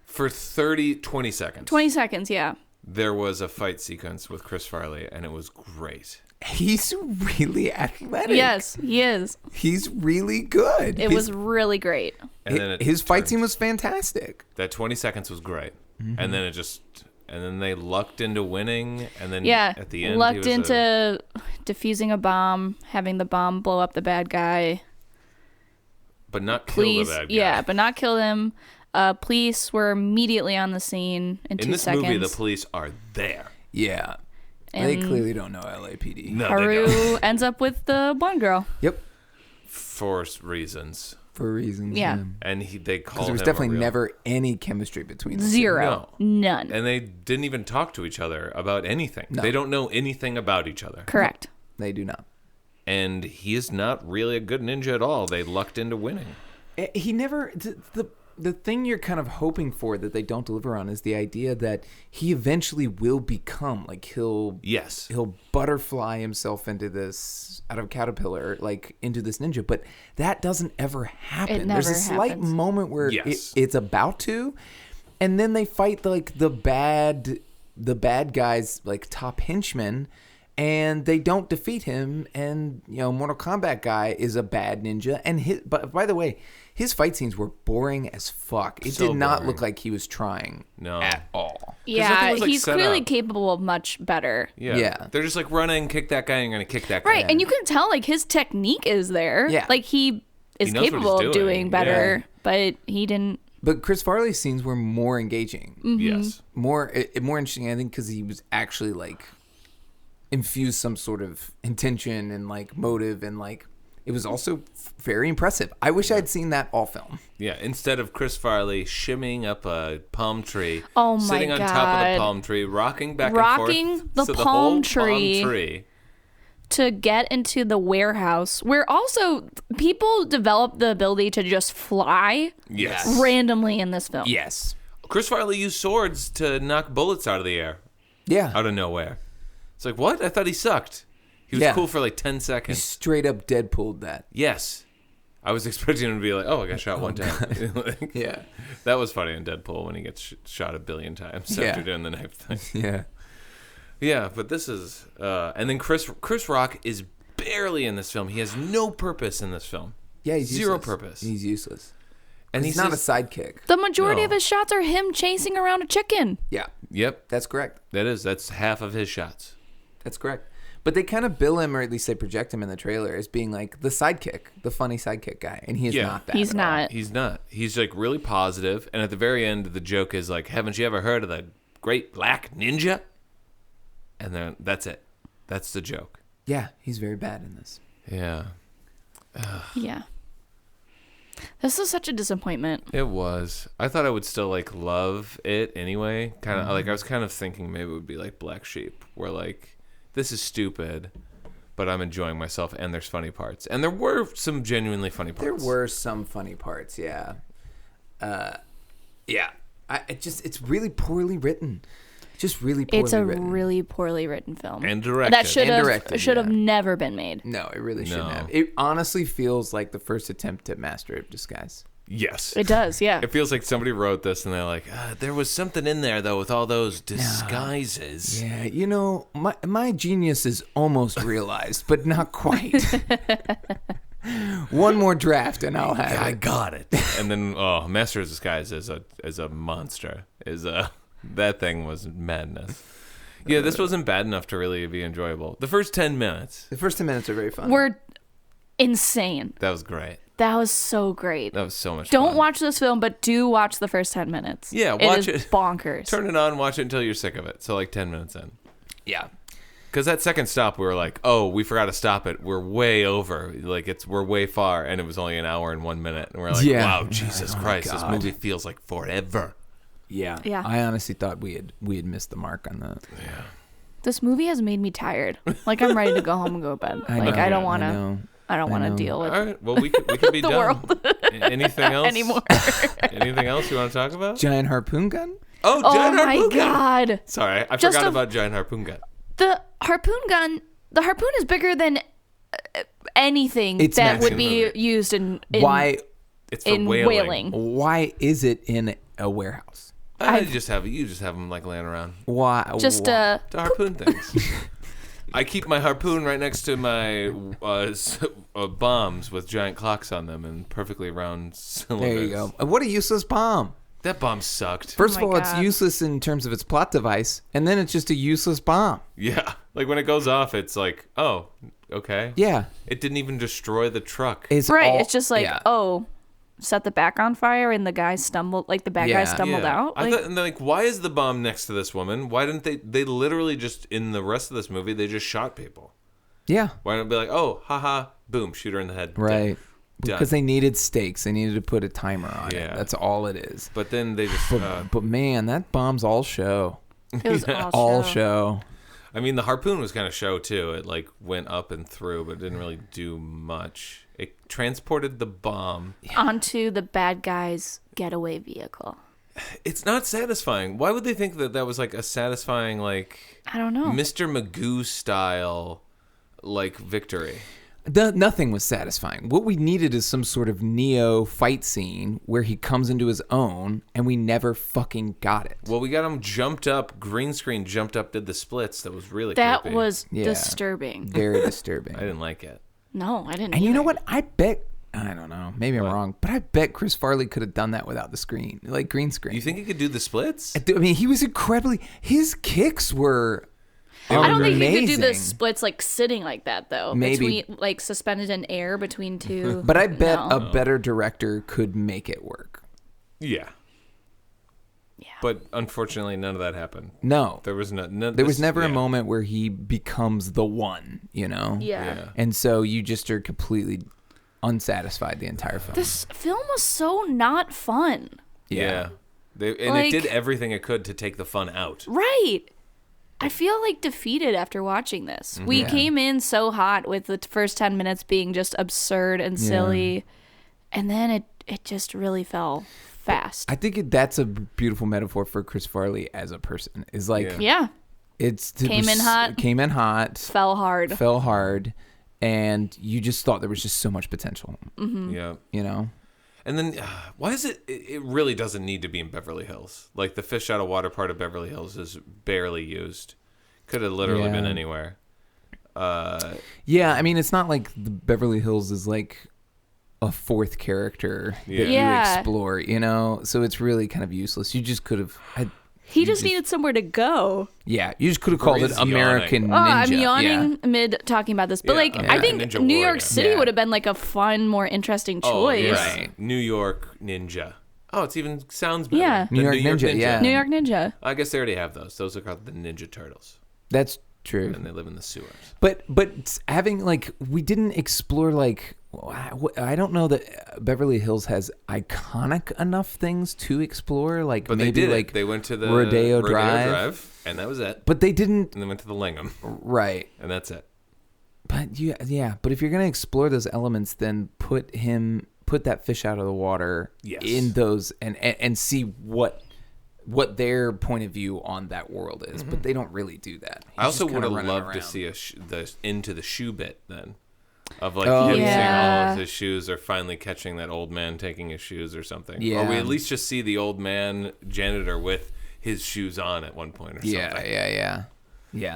For 20 seconds. 20 seconds, yeah. There was a fight sequence with Chris Farley, and it was great. He's really athletic. Yes, he is. He's really good. It was really great. And then his fight scene was fantastic. That 20 seconds was great. Mm-hmm. And then and then they lucked into winning, and then at the end lucked into defusing a bomb, having the bomb blow up the bad guy. But not kill the bad guy. Yeah, but not kill him. Police were immediately on the scene in 2 seconds. In this movie, the police are there. Yeah. And they clearly don't know LAPD. No, Haru ends up with the one girl. Yep. For reasons. Yeah. And they called him there was definitely never any chemistry between them. Zero. No. None. And they didn't even talk to each other about anything. No. They don't know anything about each other. Correct. They do not. And he is not really a good ninja at all. They lucked into winning. He never... The thing you're kind of hoping for that they don't deliver on is the idea that he eventually will become, like, he'll butterfly himself into this, out of caterpillar, like, into this ninja. But that doesn't ever happen. It never There's a slight happens. moment where it's about to, and then they fight, like, the bad guy's, like, top henchman, and they don't defeat him. And, Mortal Kombat guy is a bad ninja. And but by the way, his fight scenes were boring as fuck. It did not look like he was trying at all. Yeah, he's clearly capable of much better. Yeah. They're just like, run in, kick that guy, and you're going to kick that guy. Right, and you can tell, like, his technique is there. Yeah. Like, he is capable of doing better, but he didn't. But Chris Farley's scenes were more engaging. Mm-hmm. Yes. More interesting, I think, because he was actually, like, infused some sort of intention and, like, motive, and, like, it was also very impressive. I wish I'd seen that all film. Yeah, instead of Chris Farley shimmying up a palm tree, sitting on top of the palm tree, rocking back and forth, the so palm the whole palm tree to get into the warehouse, where also people develop the ability to just fly randomly in this film. Yes. Chris Farley used swords to knock bullets out of the air. Yeah. Out of nowhere. It's like, what? I thought he sucked. He was cool for like 10 seconds. He straight up Deadpooled that. Yes. I was expecting him to be like, oh, I got shot one time. Yeah. That was funny in Deadpool when he gets shot a billion times after doing the knife thing. Yeah. Yeah, but this is... and then Chris Rock is barely in this film. He has no purpose in this film. Yeah, he's Zero useless. purpose. He's useless. And he's not a sidekick. The majority of his shots are him chasing around a chicken. Yeah. Yep. That's correct. That's half of his shots. That's correct. But they kind of bill him, or at least they project him in the trailer, as being like the sidekick, the funny sidekick guy. And he is not that. He's not. He's not. He's like really positive. And at the very end, the joke is like, haven't you ever heard of the Great Black Ninja? And then that's it. That's the joke. Yeah, he's very bad in this. Yeah. Yeah. This is such a disappointment. It was. I thought I would still like love it anyway. Kind of like I was kind of thinking maybe it would be like Black Sheep, where like this is stupid, but I'm enjoying myself, and there's funny parts, and there were some genuinely funny parts. There were some funny parts, yeah. Yeah. It's really poorly written. Just really poorly written. It's a really poorly written film. And directed. That should have never been made. No, it really shouldn't have. It honestly feels like the first attempt at Master of Disguise. Yes. It does, yeah. It feels like somebody wrote this and they're like, there was something in there, though, with all those disguises. Yeah, my genius is almost realized, but not quite. One more draft and I'll have it. I got it. And then, Master of Disguise is a monster. That thing was madness. Yeah, this wasn't bad enough to really be enjoyable. The first 10 minutes. The first 10 minutes are very fun. We're insane. That was great. That was so great. That was so much Don't fun. watch this film, but do watch the first 10 minutes. Yeah, watch it. Is it. bonkers. Turn it on, watch it until you're sick of it. So like 10 minutes in. Yeah. Because that second stop, we were like, oh, we forgot to stop it. We're way over. Like, we're way far. And it was only an hour and 1 minute. And we're like, wow, Jesus Christ, this movie feels like forever. Yeah. Yeah. I honestly thought we had missed the mark on that. Yeah. This movie has made me tired. Like, I'm ready to go home and go to bed. I don't want to. I don't want to deal with. All right. Well, we could be the done. world. Anything else? Anymore. Anything else you want to talk about? Giant harpoon gun? Oh, giant harpoon gun. Oh, my God. Sorry, I forgot about giant harpoon gun. The harpoon gun, the harpoon is bigger than anything It's that would massive. be used in Why? It's for in whaling. Why is it in a warehouse? You just have them like laying around. Why? Just to harpoon things. I keep my harpoon right next to my bombs with giant clocks on them and perfectly round cylinders. There you go. What a useless bomb. That bomb sucked. First of all, it's useless in terms of its plot device, and then it's just a useless bomb. Yeah. Like when it goes off, it's like, oh, okay. Yeah. It didn't even destroy the truck. It's just like, set the back on fire and the guy stumbled, like the bad guy stumbled out. I thought, and they're like, why is the bomb next to this woman? Why didn't they literally just, in the rest of this movie, they just shot people. Yeah. Why don't it be like, oh, haha, boom, shoot her in the head. Right. Done. Because they needed stakes. They needed to put a timer on it. That's all it is. But then they just... But man, that bomb's all show. It was all show. I mean, the harpoon was kind of show, too. It, like, went up and through, but didn't really do much. It transported the bomb... onto the bad guy's getaway vehicle. It's not satisfying. Why would they think that that was, like, a satisfying, like... I don't know. Mr. Magoo style, like, victory? Nothing was satisfying. What we needed is some sort of Neo fight scene where he comes into his own, and we never fucking got it. Well, we got him jumped up, green screen jumped up, did the splits. That was really That creepy. was disturbing. Very disturbing. I didn't like it. No, I didn't. And you know what? I bet, I don't know, maybe I'm wrong, but I bet Chris Farley could have done that without the screen, like green screen. You think he could do the splits? I mean, he was his kicks were I don't think amazing. you could do the splits like sitting like that though. Maybe. Between, like suspended in air between two. But I bet a better director could make it work. Yeah. Yeah. But unfortunately, none of that happened. No. There was there was never a moment where he becomes the one, you know? Yeah. And so you just are completely unsatisfied the entire film. This film was so not fun. Yeah. It did everything it could to take the fun out. Right. I feel like defeated after watching this. We came in so hot with the first 10 minutes being just absurd and silly. And then it just really fell fast. I think that's a beautiful metaphor for Chris Farley as a person. Is like, came in hot, fell hard, and you just thought there was just so much potential. Mm-hmm. Yeah, you know. And then why is it? It really doesn't need to be in Beverly Hills. Like the fish out of water part of Beverly Hills is barely used. Could have literally been anywhere. Yeah, I mean, it's not like the Beverly Hills is like a fourth character that you explore, you know? So it's really kind of useless. You just could have... He just needed somewhere to go. Yeah, you just could have called it American Ninja. I'm yawning mid talking about this. But I think Ninja New Warrior. York City would have been like a fun, more interesting choice. Right. New York Ninja. Oh, it even sounds better. Yeah. New York Ninja, yeah. New York Ninja. I guess they already have those. Those are called the Ninja Turtles. That's true. And they live in the sewers. But having like, we didn't explore like, I don't know that Beverly Hills has iconic enough things to explore. Like, but maybe they did like they went to the Rodeo Drive, and that was it. But they didn't. And they went to the Langham, right? And that's it. But yeah. But if you're gonna explore those elements, then put that fish out of the water in those and see what their point of view on that world is. But they don't really do that. I also would have loved to see into the shoe bit then. Of like him seeing all of his shoes, or finally catching that old man taking his shoes or something. Yeah. Or we at least just see the old man janitor with his shoes on at one point or something. Yeah,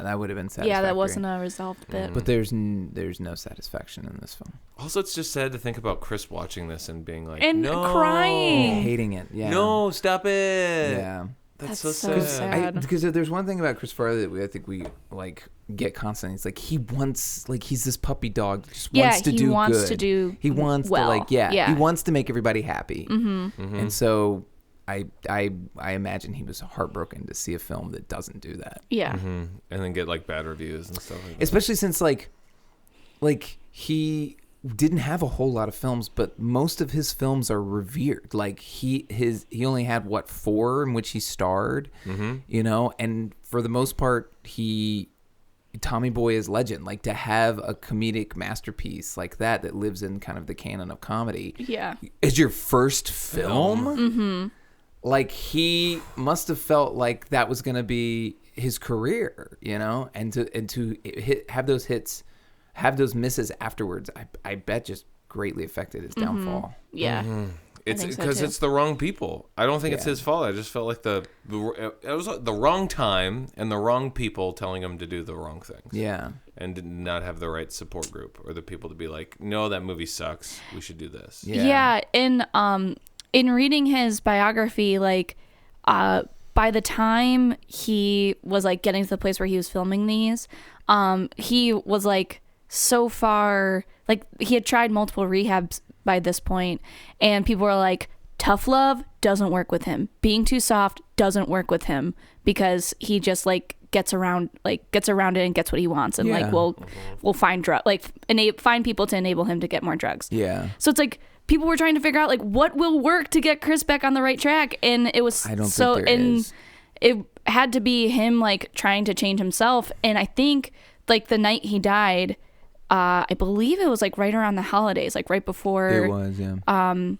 that would have been satisfactory. Yeah, that wasn't a resolved bit. But there's no satisfaction in this film. Also, it's just sad to think about Chris watching this and being like, and no. crying. Hating it. Yeah. No, stop it. Yeah. That's so sad. Because there's one thing about Chris Farley that I think we like get constantly. It's like he's this puppy dog that just wants to do good. He wants to do He wants well. He wants to make everybody happy. Mm-hmm. And so I imagine he was heartbroken to see a film that doesn't do that. Yeah. Mm-hmm. And then get like bad reviews and stuff like that. Especially since like he didn't have a whole lot of films, but most of his films are revered. Like he only had 4 in which he starred, you know, and for the most part Tommy Boy is legend. Like to have a comedic masterpiece like that lives in kind of the canon of comedy. Yeah. Is your first film? Mm-hmm. Like he must have felt like that was going to be his career, you know, and to have those hits, have those misses afterwards, I bet just greatly affected his downfall. Yeah. Mm-hmm. It's because it's the wrong people. I don't think it's his fault. I just felt like it was the wrong time and the wrong people telling him to do the wrong things. Yeah. And did not have the right support group or the people to be like, no, that movie sucks. We should do this. Yeah. In reading his biography, like, by the time he was like getting to the place where he was filming these, he was like so far, like he had tried multiple rehabs by this point, and people were like, tough love doesn't work with him. Being too soft doesn't work with him because he just like gets around it and gets what he wants, and like we'll find find people to enable him to get more drugs. Yeah. So it's like people were trying to figure out like what will work to get Chris back on the right track, and it was it had to be him like trying to change himself. And I think like the night he died, I believe it was like right around the holidays, like right before it was,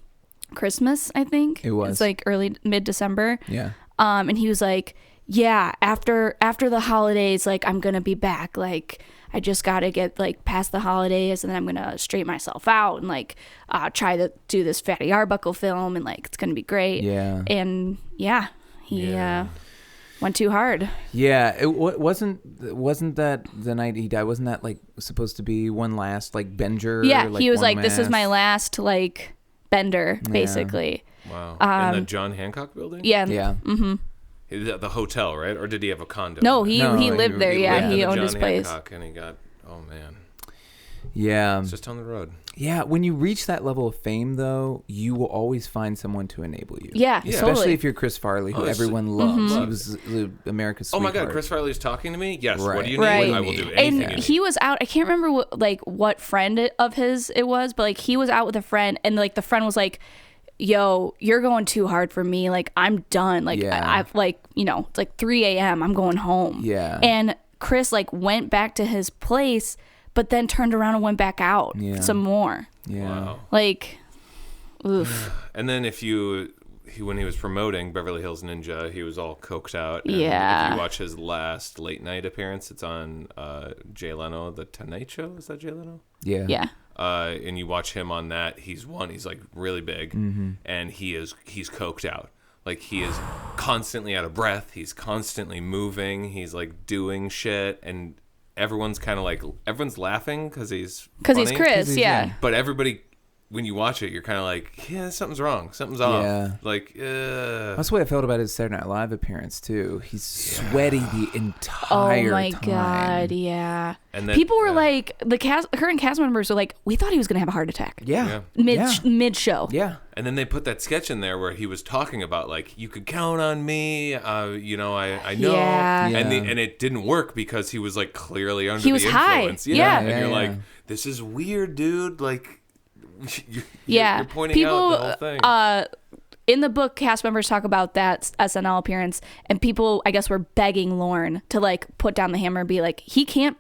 Christmas, I think. It was. It's like mid-December. Yeah. And he was like, yeah, after the holidays, like I'm gonna be back. Like I just gotta get like past the holidays, and then I'm gonna straighten myself out and like try to do this Fatty Arbuckle film, and like it's gonna be great. Yeah. And he went too hard. Yeah, it wasn't that the night he died? Wasn't that like supposed to be one last like Benger? Yeah, like, he was like, this is my last like bender, basically. Wow. In the John Hancock building? Yeah. Yeah. Mm-hmm. The hotel, right? Or did he have a condo? No, he lived there. He owned John his place. Hancock, and he got, oh man. Yeah. It's just on the road. Yeah, when you reach that level of fame, though, you will always find someone to enable you. Yeah, especially totally. if you're Chris Farley, who everyone loves. He was America's sweetheart. Oh my God, Chris Farley's talking to me? Yes, right. What do you need? Right. I will do anything. And he was out, I can't remember what friend of his it was, but like he was out with a friend, and like the friend was like, yo, you're going too hard for me. Like, I'm done. Like, I've like, you know, it's like 3 a.m. I'm going home. Yeah. And Chris like went back to his place, but then turned around and went back out some more. Yeah. Wow. Like, oof. And then when he was promoting Beverly Hills Ninja, he was all coked out. And yeah. If you watch his last late night appearance, it's on Jay Leno, The Tonight Show. Is that Jay Leno? Yeah. Yeah. And you watch him on that. He's like really big, and he's coked out. Like he is constantly out of breath. He's constantly moving. He's like doing shit, and everyone's laughing because he's Chris. Yeah. But everybody, when you watch it, you're kind of like, yeah, something's wrong. Something's off. Yeah. Like, that's the way I felt about his Saturday Night Live appearance too. He's sweaty the entire time. Oh my God, yeah. And then, people were like, the current cast members were like, we thought he was gonna have a heart attack. Yeah. Mid show. Yeah. And then they put that sketch in there where he was talking about like, you could count on me. You know, I know. Yeah. And it didn't work because he was like clearly under he was the influence. High. Yeah. And you're like, this is weird, dude. Like. You're pointing out the whole thing. In the book, cast members talk about that SNL appearance, and people, I guess, were begging Lorne to like put down the hammer and be like, he can't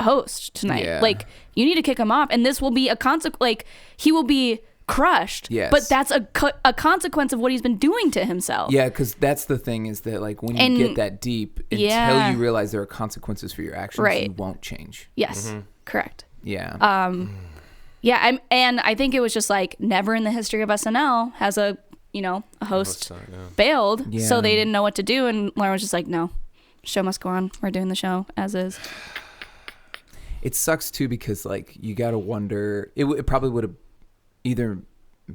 host tonight. Yeah. Like, you need to kick him off, and this will be a consequence. Like, he will be crushed. Yes. But that's a consequence of what he's been doing to himself. Yeah, because that's the thing is that like when you get that deep, until you realize there are consequences for your actions, you won't change. Yes, correct. Yeah. Yeah, and I think it was just like never in the history of SNL has a host bailed, so they didn't know what to do, and Lauren was just like, no, show must go on. We're doing the show as is. It sucks too because like you gotta wonder. It probably would have either,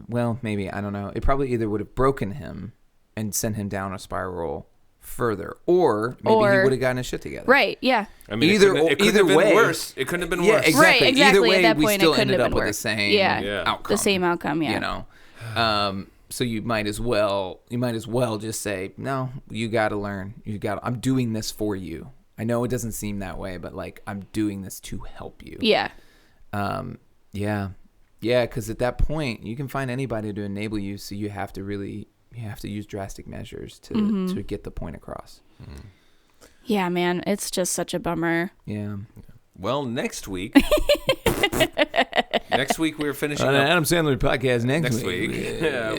well, maybe I don't know. It probably either would have broken him and sent him down a spiral further, or maybe he would have gotten his shit together. Right? Yeah. I mean, either either way, been worse. It couldn't have been worse. Exactly. Right, exactly. Either way, At that we point, still it couldn't ended have up been with the worse. same outcome. The same outcome. Yeah. You know, so you might as well just say, no, you got to learn. I'm doing this for you. I know it doesn't seem that way, but like I'm doing this to help you. Yeah. Yeah. Because at that point, you can find anybody to enable you. So you have to use drastic measures to get the point across. Mm-hmm. Yeah, man, it's just such a bummer. Yeah. Well, next week. We're finishing on up Adam Sandler podcast next week. Hey.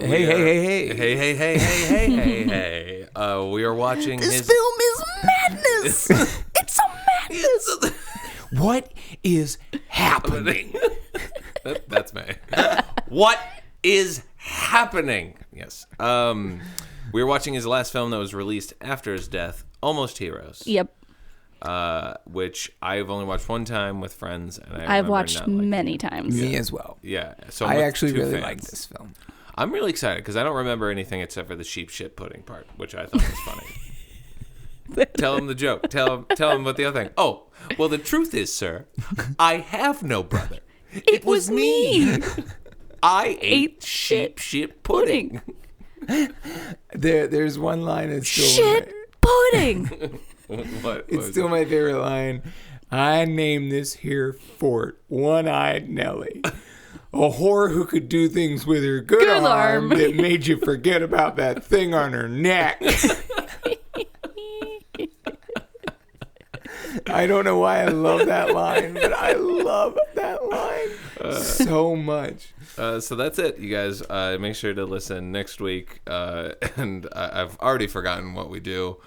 We are watching This film is madness. It's a madness. What is happening? That's me. What is happening? Yes. We were watching his last film that was released after his death, Almost Heroes. Yep. Which I've only watched one time with friends, and I've watched many times. Me as well. Yeah. So I actually really like this film. I'm really excited because I don't remember anything except for the sheep shit pudding part, which I thought was funny. Tell him the joke. Tell him what the other thing. Oh, well, the truth is, sir, I have no brother. It was me. I ate sheep shit pudding. There's one line that's still shit pudding. It's still my favorite line. I named this here fort One-Eyed Nellie. A whore who could do things with her good arm that made you forget about that thing on her neck. I don't know why I love that line, but I love that line so much. So that's it, you guys. Make sure to listen next week. And I've already forgotten what we do.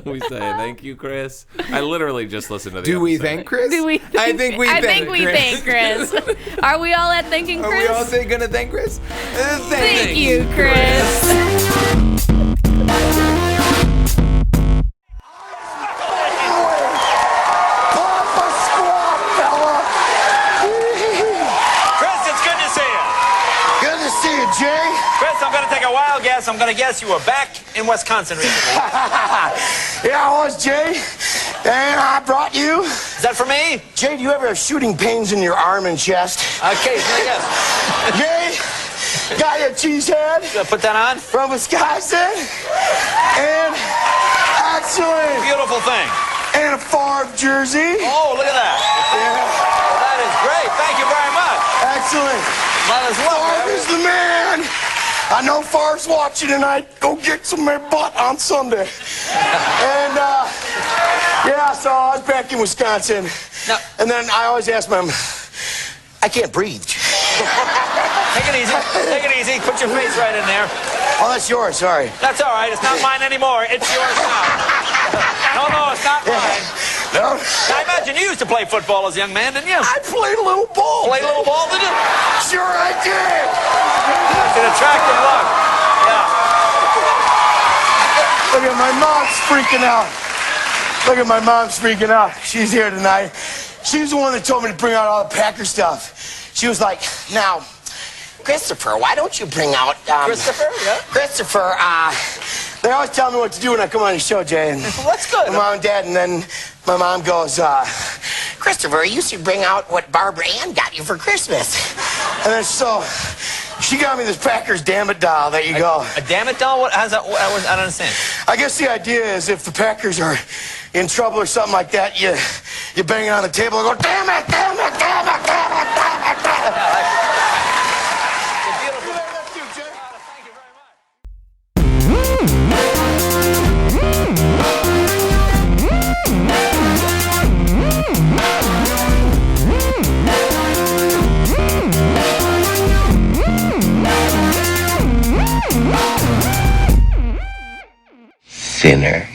We say thank you, Chris. I literally just listened to the Do we episode. thank Chris? I think we thank Chris. Are we all at thanking Chris? Are we all going to thank Chris? Thank you, Chris. Jay? Chris, I'm going to take a wild guess. I'm going to guess you were back in Wisconsin recently. Yeah, I was, Jay. And I brought you. Is that for me? Jay, do you ever have shooting pains in your arm and chest? Occasionally, yes. Jay, got you a cheese head. You gonna put that on? From Wisconsin. And excellent. Beautiful thing. And a Favre jersey. Oh, look at that. Yeah. Well, that is great. Thank you very much. Excellent. Might as well. Favre is the man. I know Favre's watching tonight. Go get some of my butt on Sunday. And, yeah, so I was back in Wisconsin. No. And then I always ask Mom, I can't breathe. Take it easy. Take it easy. Put your face right in there. Oh, that's yours. Sorry. That's all right. It's not mine anymore. It's yours now. No, it's not mine. No. I imagine you used to play football as a young man, didn't you? I played a little ball. Played a little ball, did you? Sure I did. That's an attractive look. Yeah. Look at my mom's freaking out. Look at my mom's freaking out. She's here tonight. She's the one that told me to bring out all the Packer stuff. She was like, now, Christopher, why don't you bring out... Christopher, yeah? Christopher, they always tell me what to do when I come on the show, Jay. And well, that's good. My mom and dad, and then my mom goes, Christopher, you should bring out what Barbara Ann got you for Christmas. And then so, she got me this Packers Damn It doll. There you go. A Damn It doll? How's that? I don't understand. I guess the idea is if the Packers are in trouble or something like that, you bang it on the table and go, damn it, damn it, damn it, damn it, damn it, damn it. Thinner.